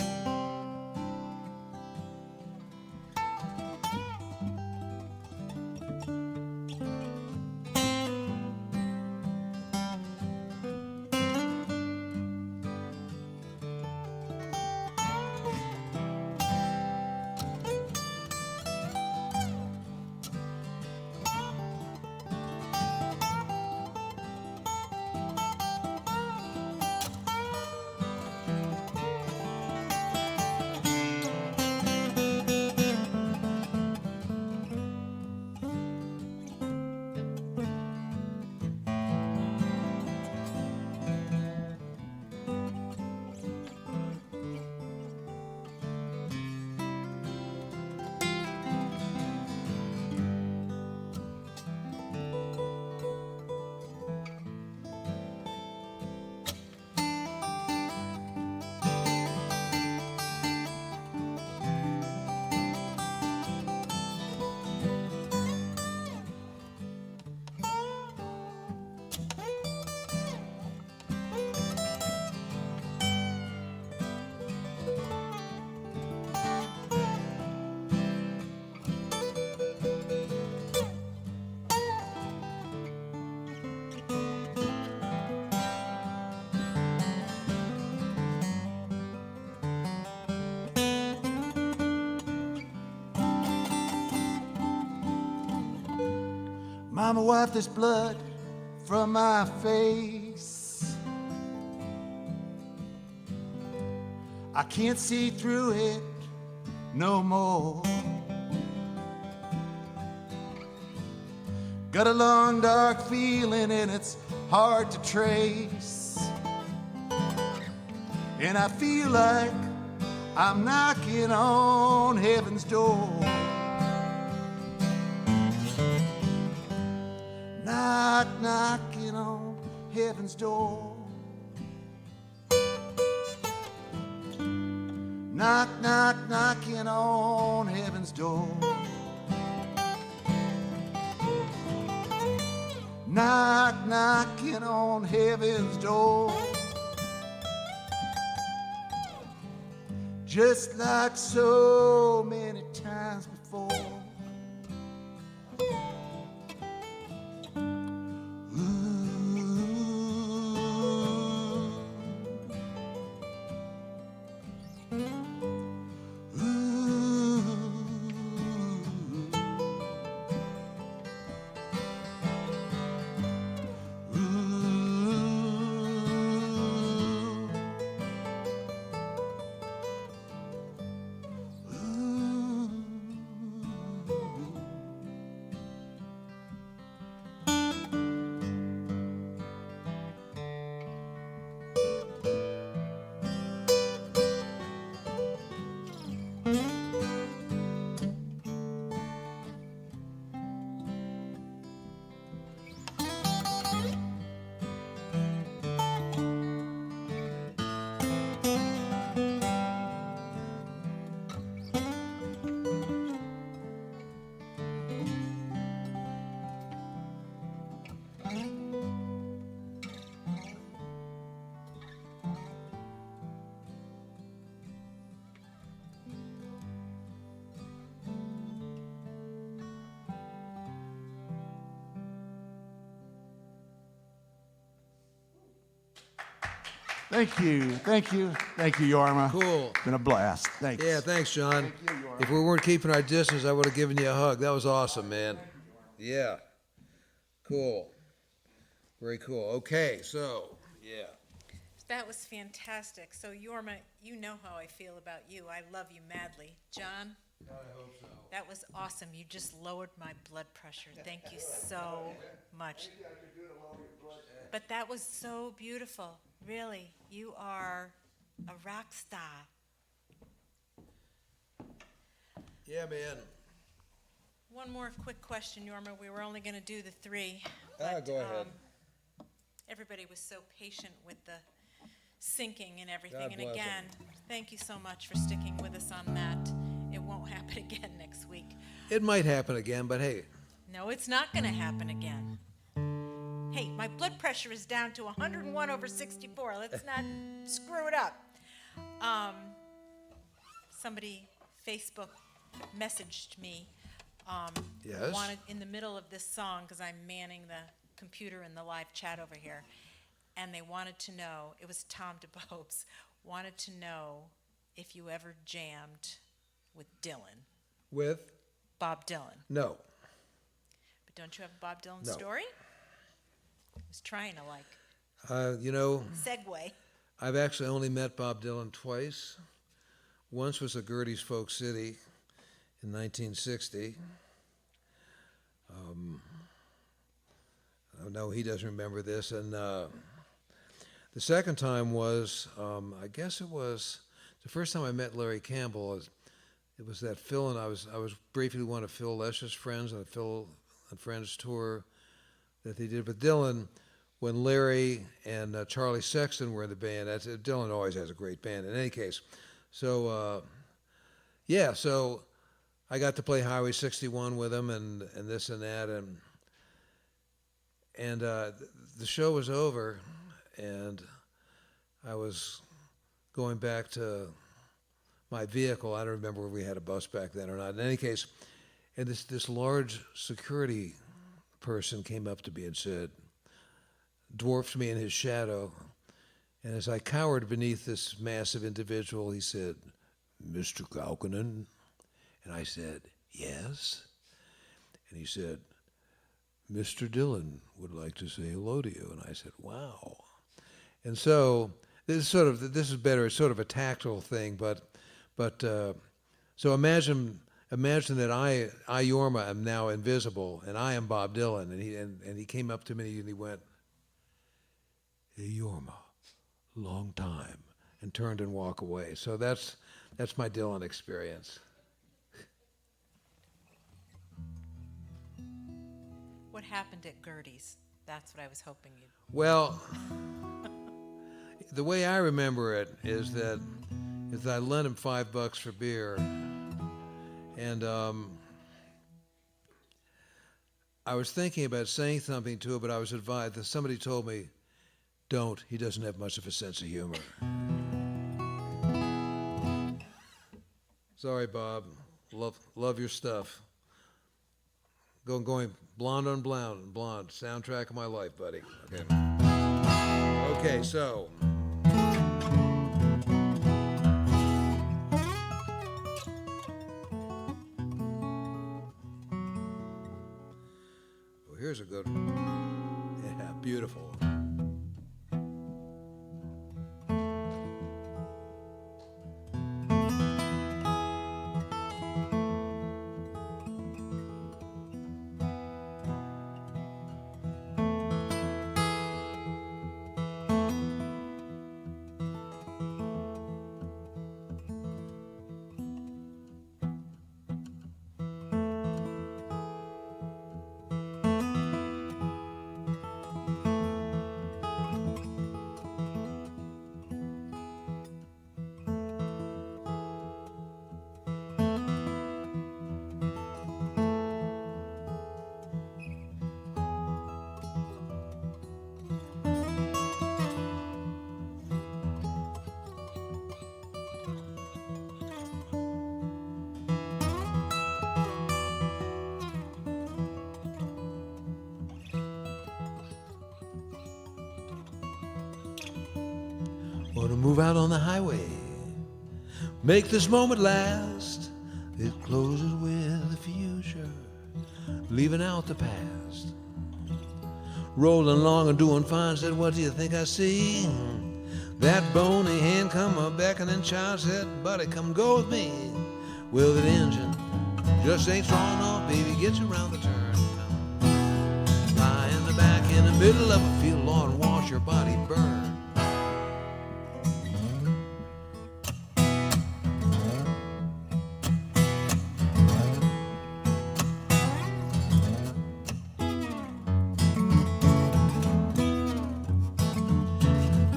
Mama, wipe this blood from my face. I can't see through it no more. Got a long dark feeling and it's hard to trace. And I feel like I'm knocking on heaven's door. Knocking on heaven's door. Knocking on heaven's door. Knocking on heaven's door. Just like so many times before. Thank you, Yorma. Cool. Been a blast. Thanks. Yeah, thanks, John. Thank you, Yorma. If we weren't keeping our distance, I would have given you a hug. That was awesome, man. Yeah. Cool. Very cool. Okay, so, yeah. That was fantastic. So Yorma, you know how I feel about you. I love you madly. John? I hope so. That was awesome. You just lowered my blood pressure. Thank you so much. But that was so beautiful. Really, you are a rock star. Yeah, man. One more quick question, Yorma. We were only going to do the three. Go ahead. Everybody was so patient with the syncing and everything. God And bless 'em. again, thank you so much for sticking with us on that. It won't happen again next week. It might happen again, but hey, No, it's not going to happen again. Hey, my blood pressure is down to 101/64. Let's not screw it up. Somebody Facebook messaged me. Yes? Wanted in the middle of this song, because I'm manning the computer in the live chat over here, and they wanted to know, it was Tom DeBobes, wanted to know if you ever jammed with Dylan, with? Bob Dylan. No. But don't you have a Bob Dylan No. story? I was trying to segue. I've actually only met Bob Dylan twice. Once was at Gertie's Folk City in 1960. No, he doesn't remember this. And the second time was, I guess it was the first time I met Larry Campbell. It was that Phil and I was briefly one of Phil Lesh's friends on a Phil and Friends tour that they did with Dylan. When Larry and Charlie Sexton were in the band, Dylan always has a great band in any case. So, so I got to play Highway 61 with him and this and that. And the show was over, and I was going back to my vehicle. I don't remember if we had a bus back then or not. In any case, and this large security person came up to me and said, dwarfed me in his shadow, and as I cowered beneath this massive individual, he said, "Mr. Kaukkonen?" And I said, "Yes." And he said, Mr. Dillon would like to say hello to you. And I said, wow. And so this is better. It's sort of a tactile thing, but so imagine that I Yorma am now invisible, and I am Bob Dylan, and he came up to me and he went, "Hey Yorma, long time," and turned and walked away. So that's my Dylan experience. What happened at Gertie's? That's what I was hoping you'd. Well, the way I remember it is that I lent him $5 for beer, and I was thinking about saying something to him, but I was advised that somebody told me, "Don't. He doesn't have much of a sense of humor." Sorry, Bob. Love your stuff. Going blonde on blonde. Soundtrack of my life, buddy. Okay. Okay, so. Oh, here's a good one. Yeah, beautiful. Want to move out on the highway, make this moment last. It closes with the future, leaving out the past. Rolling along and doing fine, said, "What do you think I see?" That bony hand come a beckoning child, said, "Buddy, come go with me." Well, that engine just ain't strong enough, baby, get you around the turn. Lie in the back in the middle of a field, Lord, and watch your body burn.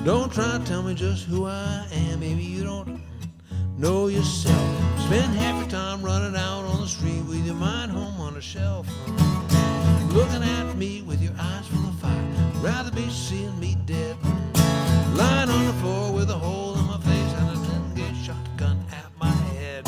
Don't try to tell me just who I am, baby, you don't know yourself. Spend half your time running out on the street with your mind home on a shelf. Looking at me with your eyes full of fire, rather be seeing me dead. Lying on the floor with a hole in my face and a 10-gauge shotgun at my head.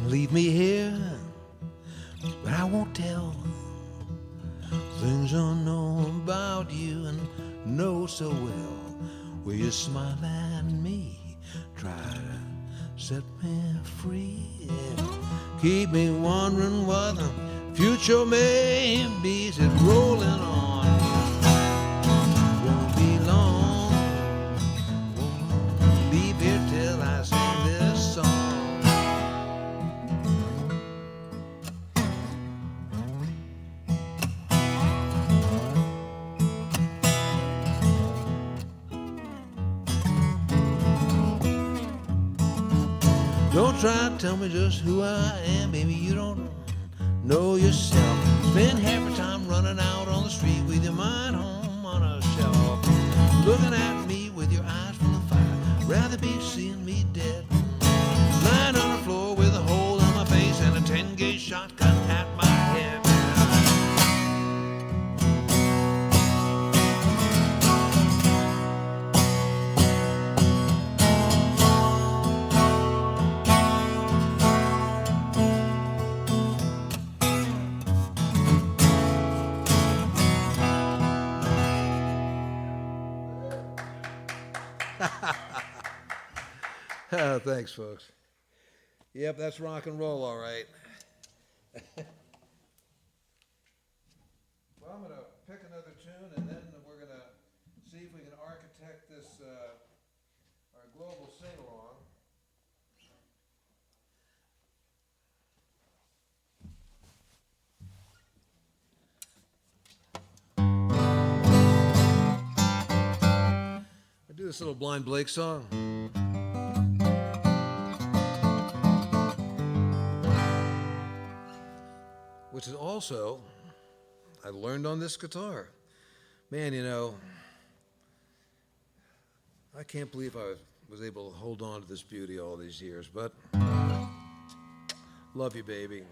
Leave me here, but I won't tell things I know about you and know so well. Will you smile at me, try to set me free, keep me wondering what the future may be. Is it rolling on? Won't Don't try to tell me just who I am, baby, you don't know yourself. Spend half your time running out on the street with your mind home on a shelf. Looking at me with your eyes full of fire, rather be seeing me dead. Lying on the floor with a hole in my face and a 10-gauge shotgun at my head. Oh, thanks, folks. Yep, that's rock and roll, all right. Well, I'm going to pick another tune, and then we're going to see if we can architect this, our global sing-along. I do this little Blind Blake song. Which is also, I learned on this guitar. Man, you know, I can't believe I was able to hold on to this beauty all these years, but love you, baby.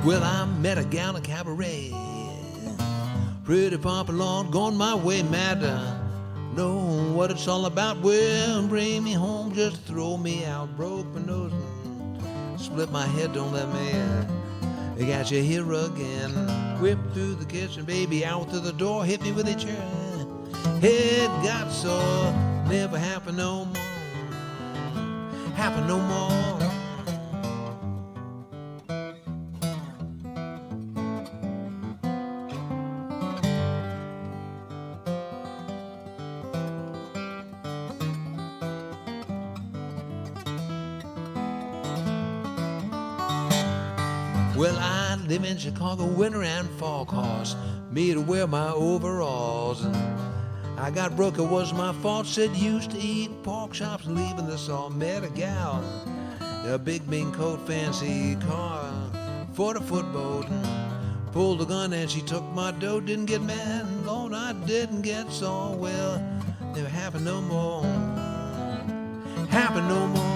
Well, I met a gal in a cabaret, pretty pompous, going my way, mad to know what it's all about. Well, bring me home, just throw me out, broke my nose and split my head, don't let me. They got you here again. Whip through the kitchen, baby, out through the door, hit me with a chair. Head got sore, never happen no more, happen no more. Well, I live in Chicago, winter and fall, cause me to wear my overalls. And I got broke, it was my fault. Said used to eat pork chops and leaving this all. Met a gal, a big mean coat, fancy car, for the footboat. And pulled a gun and she took my dough. Didn't get mad, Lord, I didn't get so well. Never happen no more, happen no more.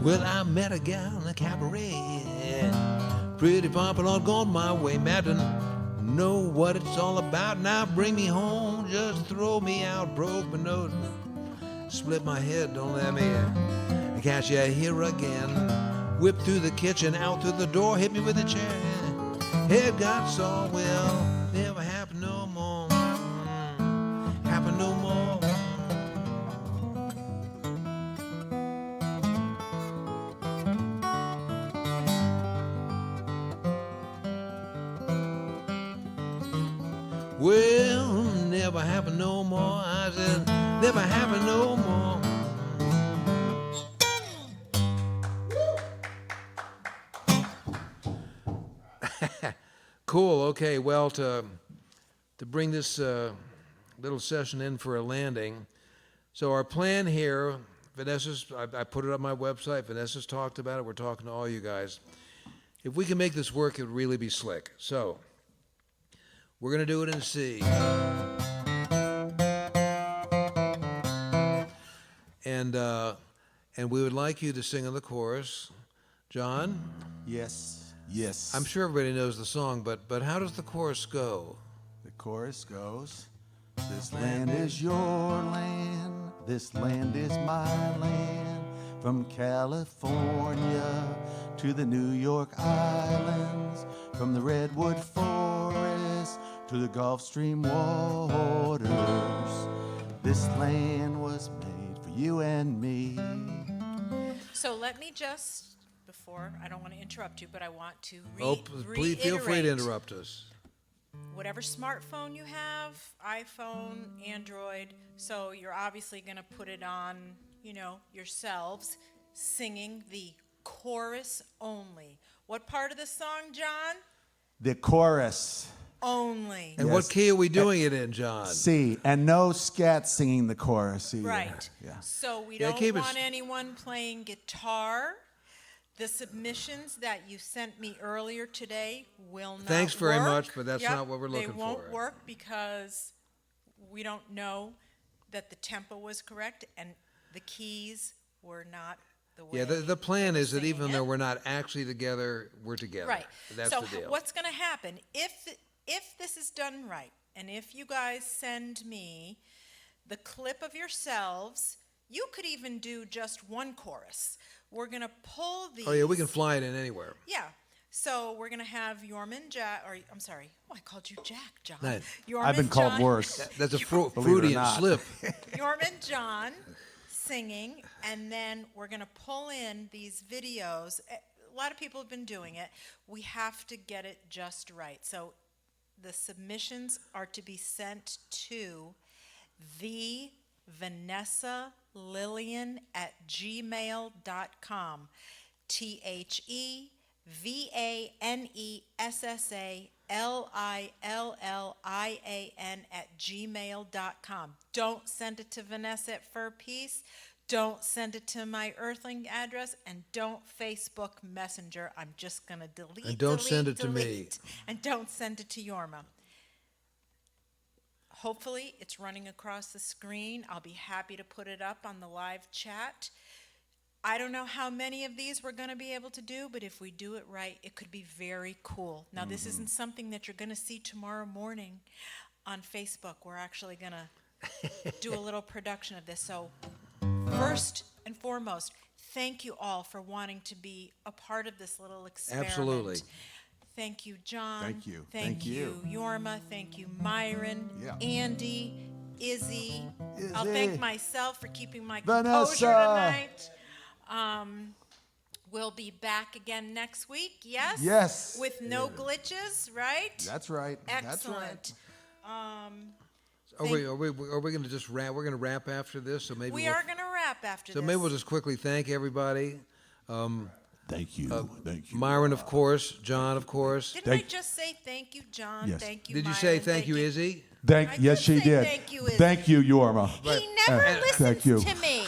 Well, I met a gal in a cabaret. Pretty pampa gone my way, Madden. Know what it's all about. Now bring me home, just throw me out, broke my nose, split my head, don't let me catch you here again. Whip through the kitchen, out through the door, hit me with a chair. Head got sore, well, never happen no more. Happen no more. Well, never happen no more. I said, never happen no more. Cool. Okay. Well, to bring this little session in for a landing. So our plan here, Vanessa's, I put it on my website. Vanessa's talked about it. We're talking to all you guys. If we can make this work, it would really be slick. So we're going to do it in C. And we would like you to sing in the chorus. John? Yes, yes. I'm sure everybody knows the song, but how does the chorus go? The chorus goes, this land is your land, this land is my land, from California to the New York Islands, from the Redwood Forest to the Gulf Stream waters. This land was made for you and me. So let me just, before, I don't want to interrupt you, but I want to Please feel free to interrupt us. Whatever smartphone you have, iPhone, Android, so you're obviously going to put it on, yourselves, singing the chorus only. What part of the song, John? The chorus. Only. And Yes. what key are we doing it in, John? C, and no scat singing the chorus either. Right. Yeah. So we Yeah, don't keep it want anyone playing guitar. The submissions that you sent me earlier today will not Thanks very work. much, but that's not what we're looking They won't for. work because we don't know that the tempo was correct and the keys were not the way. Yeah, the plan they were is that even singing though it. we're not actually together, we're together. Right. That's so the deal. what's going to happen if this is done right, and if you guys send me the clip of yourselves, you could even do just one chorus. We're going to pull these. Oh, yeah, we can fly it in anywhere. Yeah. So we're going to have Yorman Jack, or I'm sorry, I called you Jack, John. Nice. Yorman I've been called John- worse. That's a Believe it or Freudian not. slip. Yorman John singing, and then we're going to pull in these videos. A lot of people have been doing it. We have to get it just right. So the submissions are to be sent to the Vanessa Lillian at gmail.com. TheVanessa at gmail.com. Don't send it to Vanessa at Fur Peace. Don't send it to my Earthling address, and don't Facebook Messenger. I'm just going to delete, And don't delete, send it to me. delete. And don't send it to Yorma. Hopefully, it's running across the screen. I'll be happy to put it up on the live chat. I don't know how many of these we're going to be able to do, but if we do it right, it could be very cool. Now, this isn't something that you're going to see tomorrow morning on Facebook. We're actually going to do a little production of this. So, first and foremost, thank you all for wanting to be a part of this little experiment. Absolutely. Thank you, John. Thank you. Thank Thank you, Yorma. Thank you, Myron, Yeah. Andy, Izzy. I'll Izzy. thank myself for keeping my Vanessa. composure tonight. We'll be back again next week, yes? Yes. With no glitches, right? That's right. Excellent. Are we going to just wrap? We're going to wrap after this, so maybe We are going to wrap after So this. maybe we'll just quickly thank everybody. Thank you. Thank you. Myron, of course. John, of course. Didn't I Thank- just say thank you, John? Yes. Thank you, Did you Myron. say thank you, Izzy? Thank. I Yes, did she say did. thank you, Izzy. Thank you, Yorma. He never listens thank you. to me.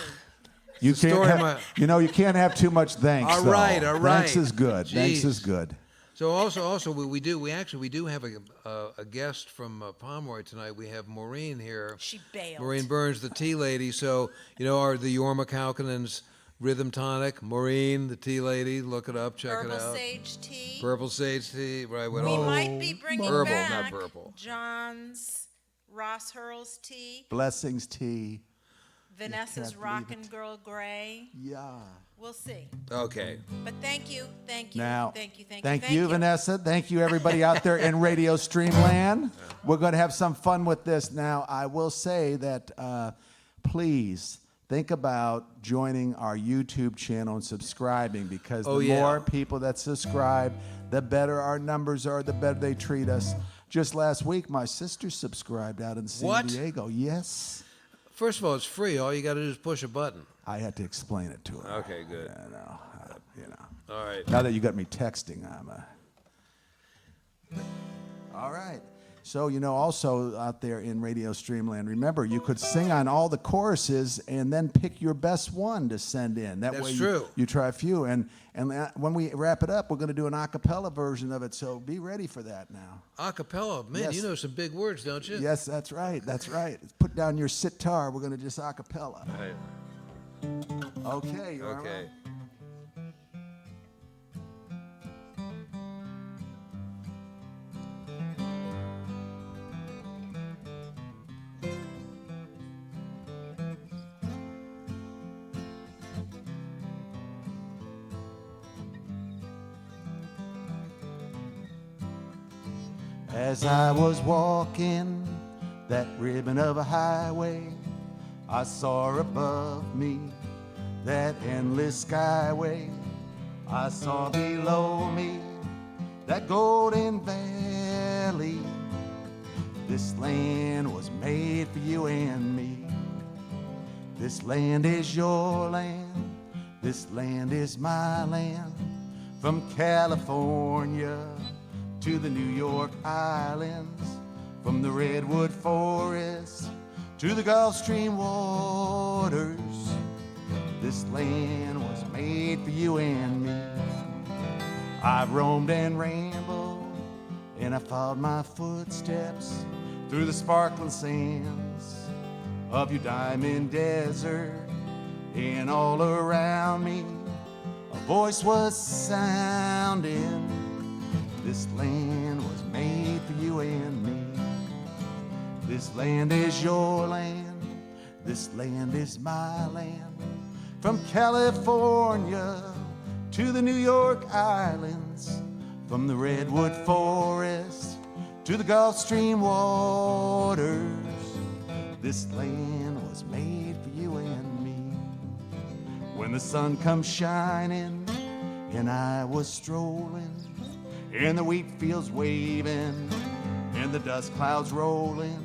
You the can't story of have, you can't have too much thanks. All though. right, all right. Thanks is good. Thanks Jeez. is good. So also we do have a guest from Pomeroy tonight. We have Maureen here. She bailed. Maureen Burns, the tea lady. So the Yorma Kaukonens Rhythm Tonic, Maureen, the tea lady, look it up, check it Herbal out. sage tea. Purple Sage Tea, right? What We all- might be bringing Herbal, back not purple. John's Ross Hurl's tea, Blessings tea. Vanessa's can't Rock believe and Girl Gray. Yeah. We'll see. Okay. But thank you, thank you, Now, thank you, thank you, thank you, Vanessa. Thank you, everybody out there in Radio Streamland. We're going to have some fun with this. Now, I will say that please think about joining our YouTube channel and subscribing, because Oh, the yeah. more people that subscribe, the better our numbers are, the better they treat us. Just last week, my sister subscribed out in San What? Diego. Yes. First of all, it's free. All you got to do is push a button. I had to explain it to her. Okay, good. I know. All right. Now that you got me texting, all right. So, also out there in Radio Streamland, remember, you could sing on all the choruses and then pick your best one to send in. That That's way true. You try a few. And when we wrap it up, we're going to do an a cappella version of it. So be ready for that now. Acapella. Man, Yes. you know some big words, don't you? Yes, that's right. That's right. Put down your sitar. We're going to just a cappella. Right. Okay. You all right? Okay. As I was walking that ribbon of a highway, I saw above me that endless skyway. I saw below me that golden valley. This land was made for you and me. This land is your land. This land is my land. From California to the New York Islands, from the Redwood Forest to the Gulf Stream waters. This land was made for you and me. I've roamed and rambled, and I followed my footsteps through the sparkling sands of your diamond desert. And all around me, a voice was sounding. This land was made for you and me. This land is your land. This land is my land. From California to the New York Islands, from the Redwood Forest to the Gulf Stream waters. This land was made for you and me. When the sun comes shining and I was strolling, and the wheat fields waving, and the dust clouds rolling,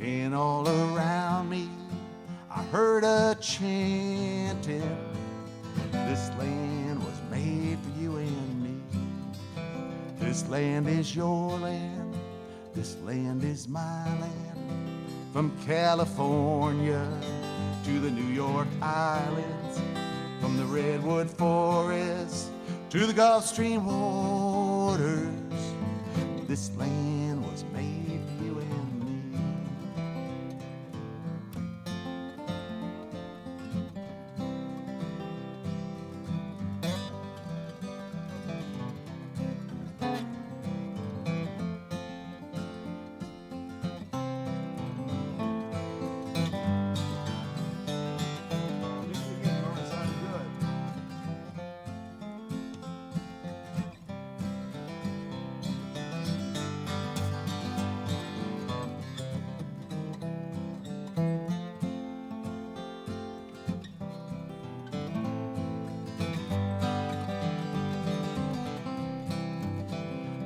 and all around me I heard a chanting. This land was made for you and me. This land is your land. This land is my land. From California to the New York Islands, from the Redwood Forest to the Gulf Stream waters. This land was made for you and me.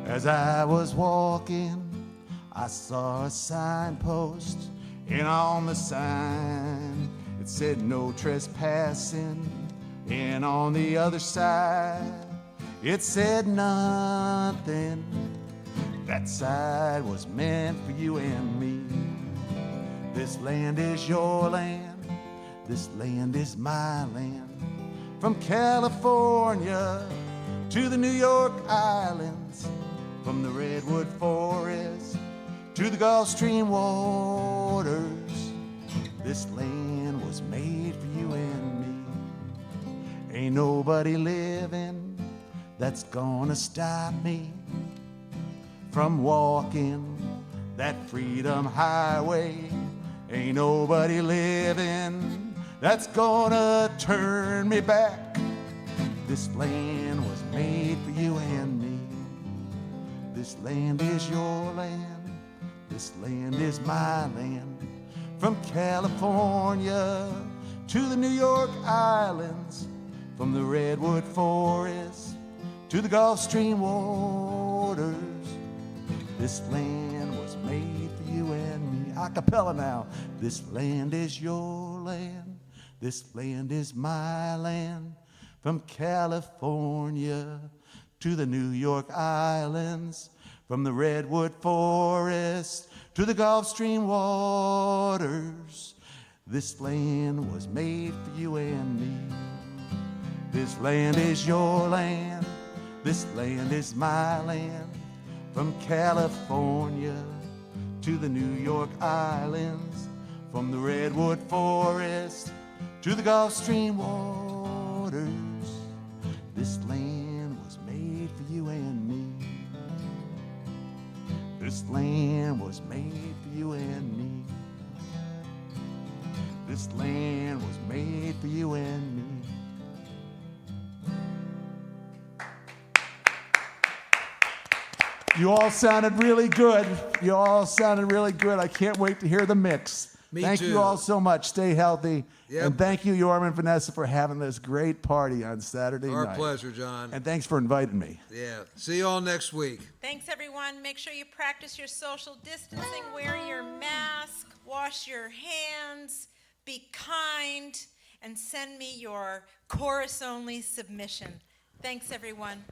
As I was walking, I saw a signpost, and on the sign it said no trespassing, and on the other side it said nothing. That side was meant for you and me. This land is your land. This land is my land. From California to the New York Islands, from the Redwood Forest to the Gulf Stream waters. This land was made for you and me. Ain't nobody living that's gonna stop me from walking that freedom highway. Ain't nobody living that's gonna turn me back. This land was made for you and me. This land is your land. This land is my land. From California to the New York Islands, from the Redwood Forest to the Gulf Stream waters. This land was made for you and me. A cappella now. This land is your land. This land is my land. From California to the New York Islands, from the Redwood Forest to the Gulf Stream waters. This land was made for you and me. This land is your land. This land is my land. From California to the New York Islands, from the Redwood Forest to the Gulf Stream waters. This land was made for you and me. This land was made for you and me. This land was made for you and me. You all sounded really good. You all sounded really good. I can't wait to hear the mix. Me Thank too. you all so much. Stay healthy. Yep. And thank you, Yorm and Vanessa, for having this great party on Saturday Our night. pleasure, John. And thanks for inviting me. Yeah. See you all next week. Thanks, everyone. Make sure you practice your social distancing, wear your mask, wash your hands, be kind, and send me your chorus-only submission. Thanks, everyone.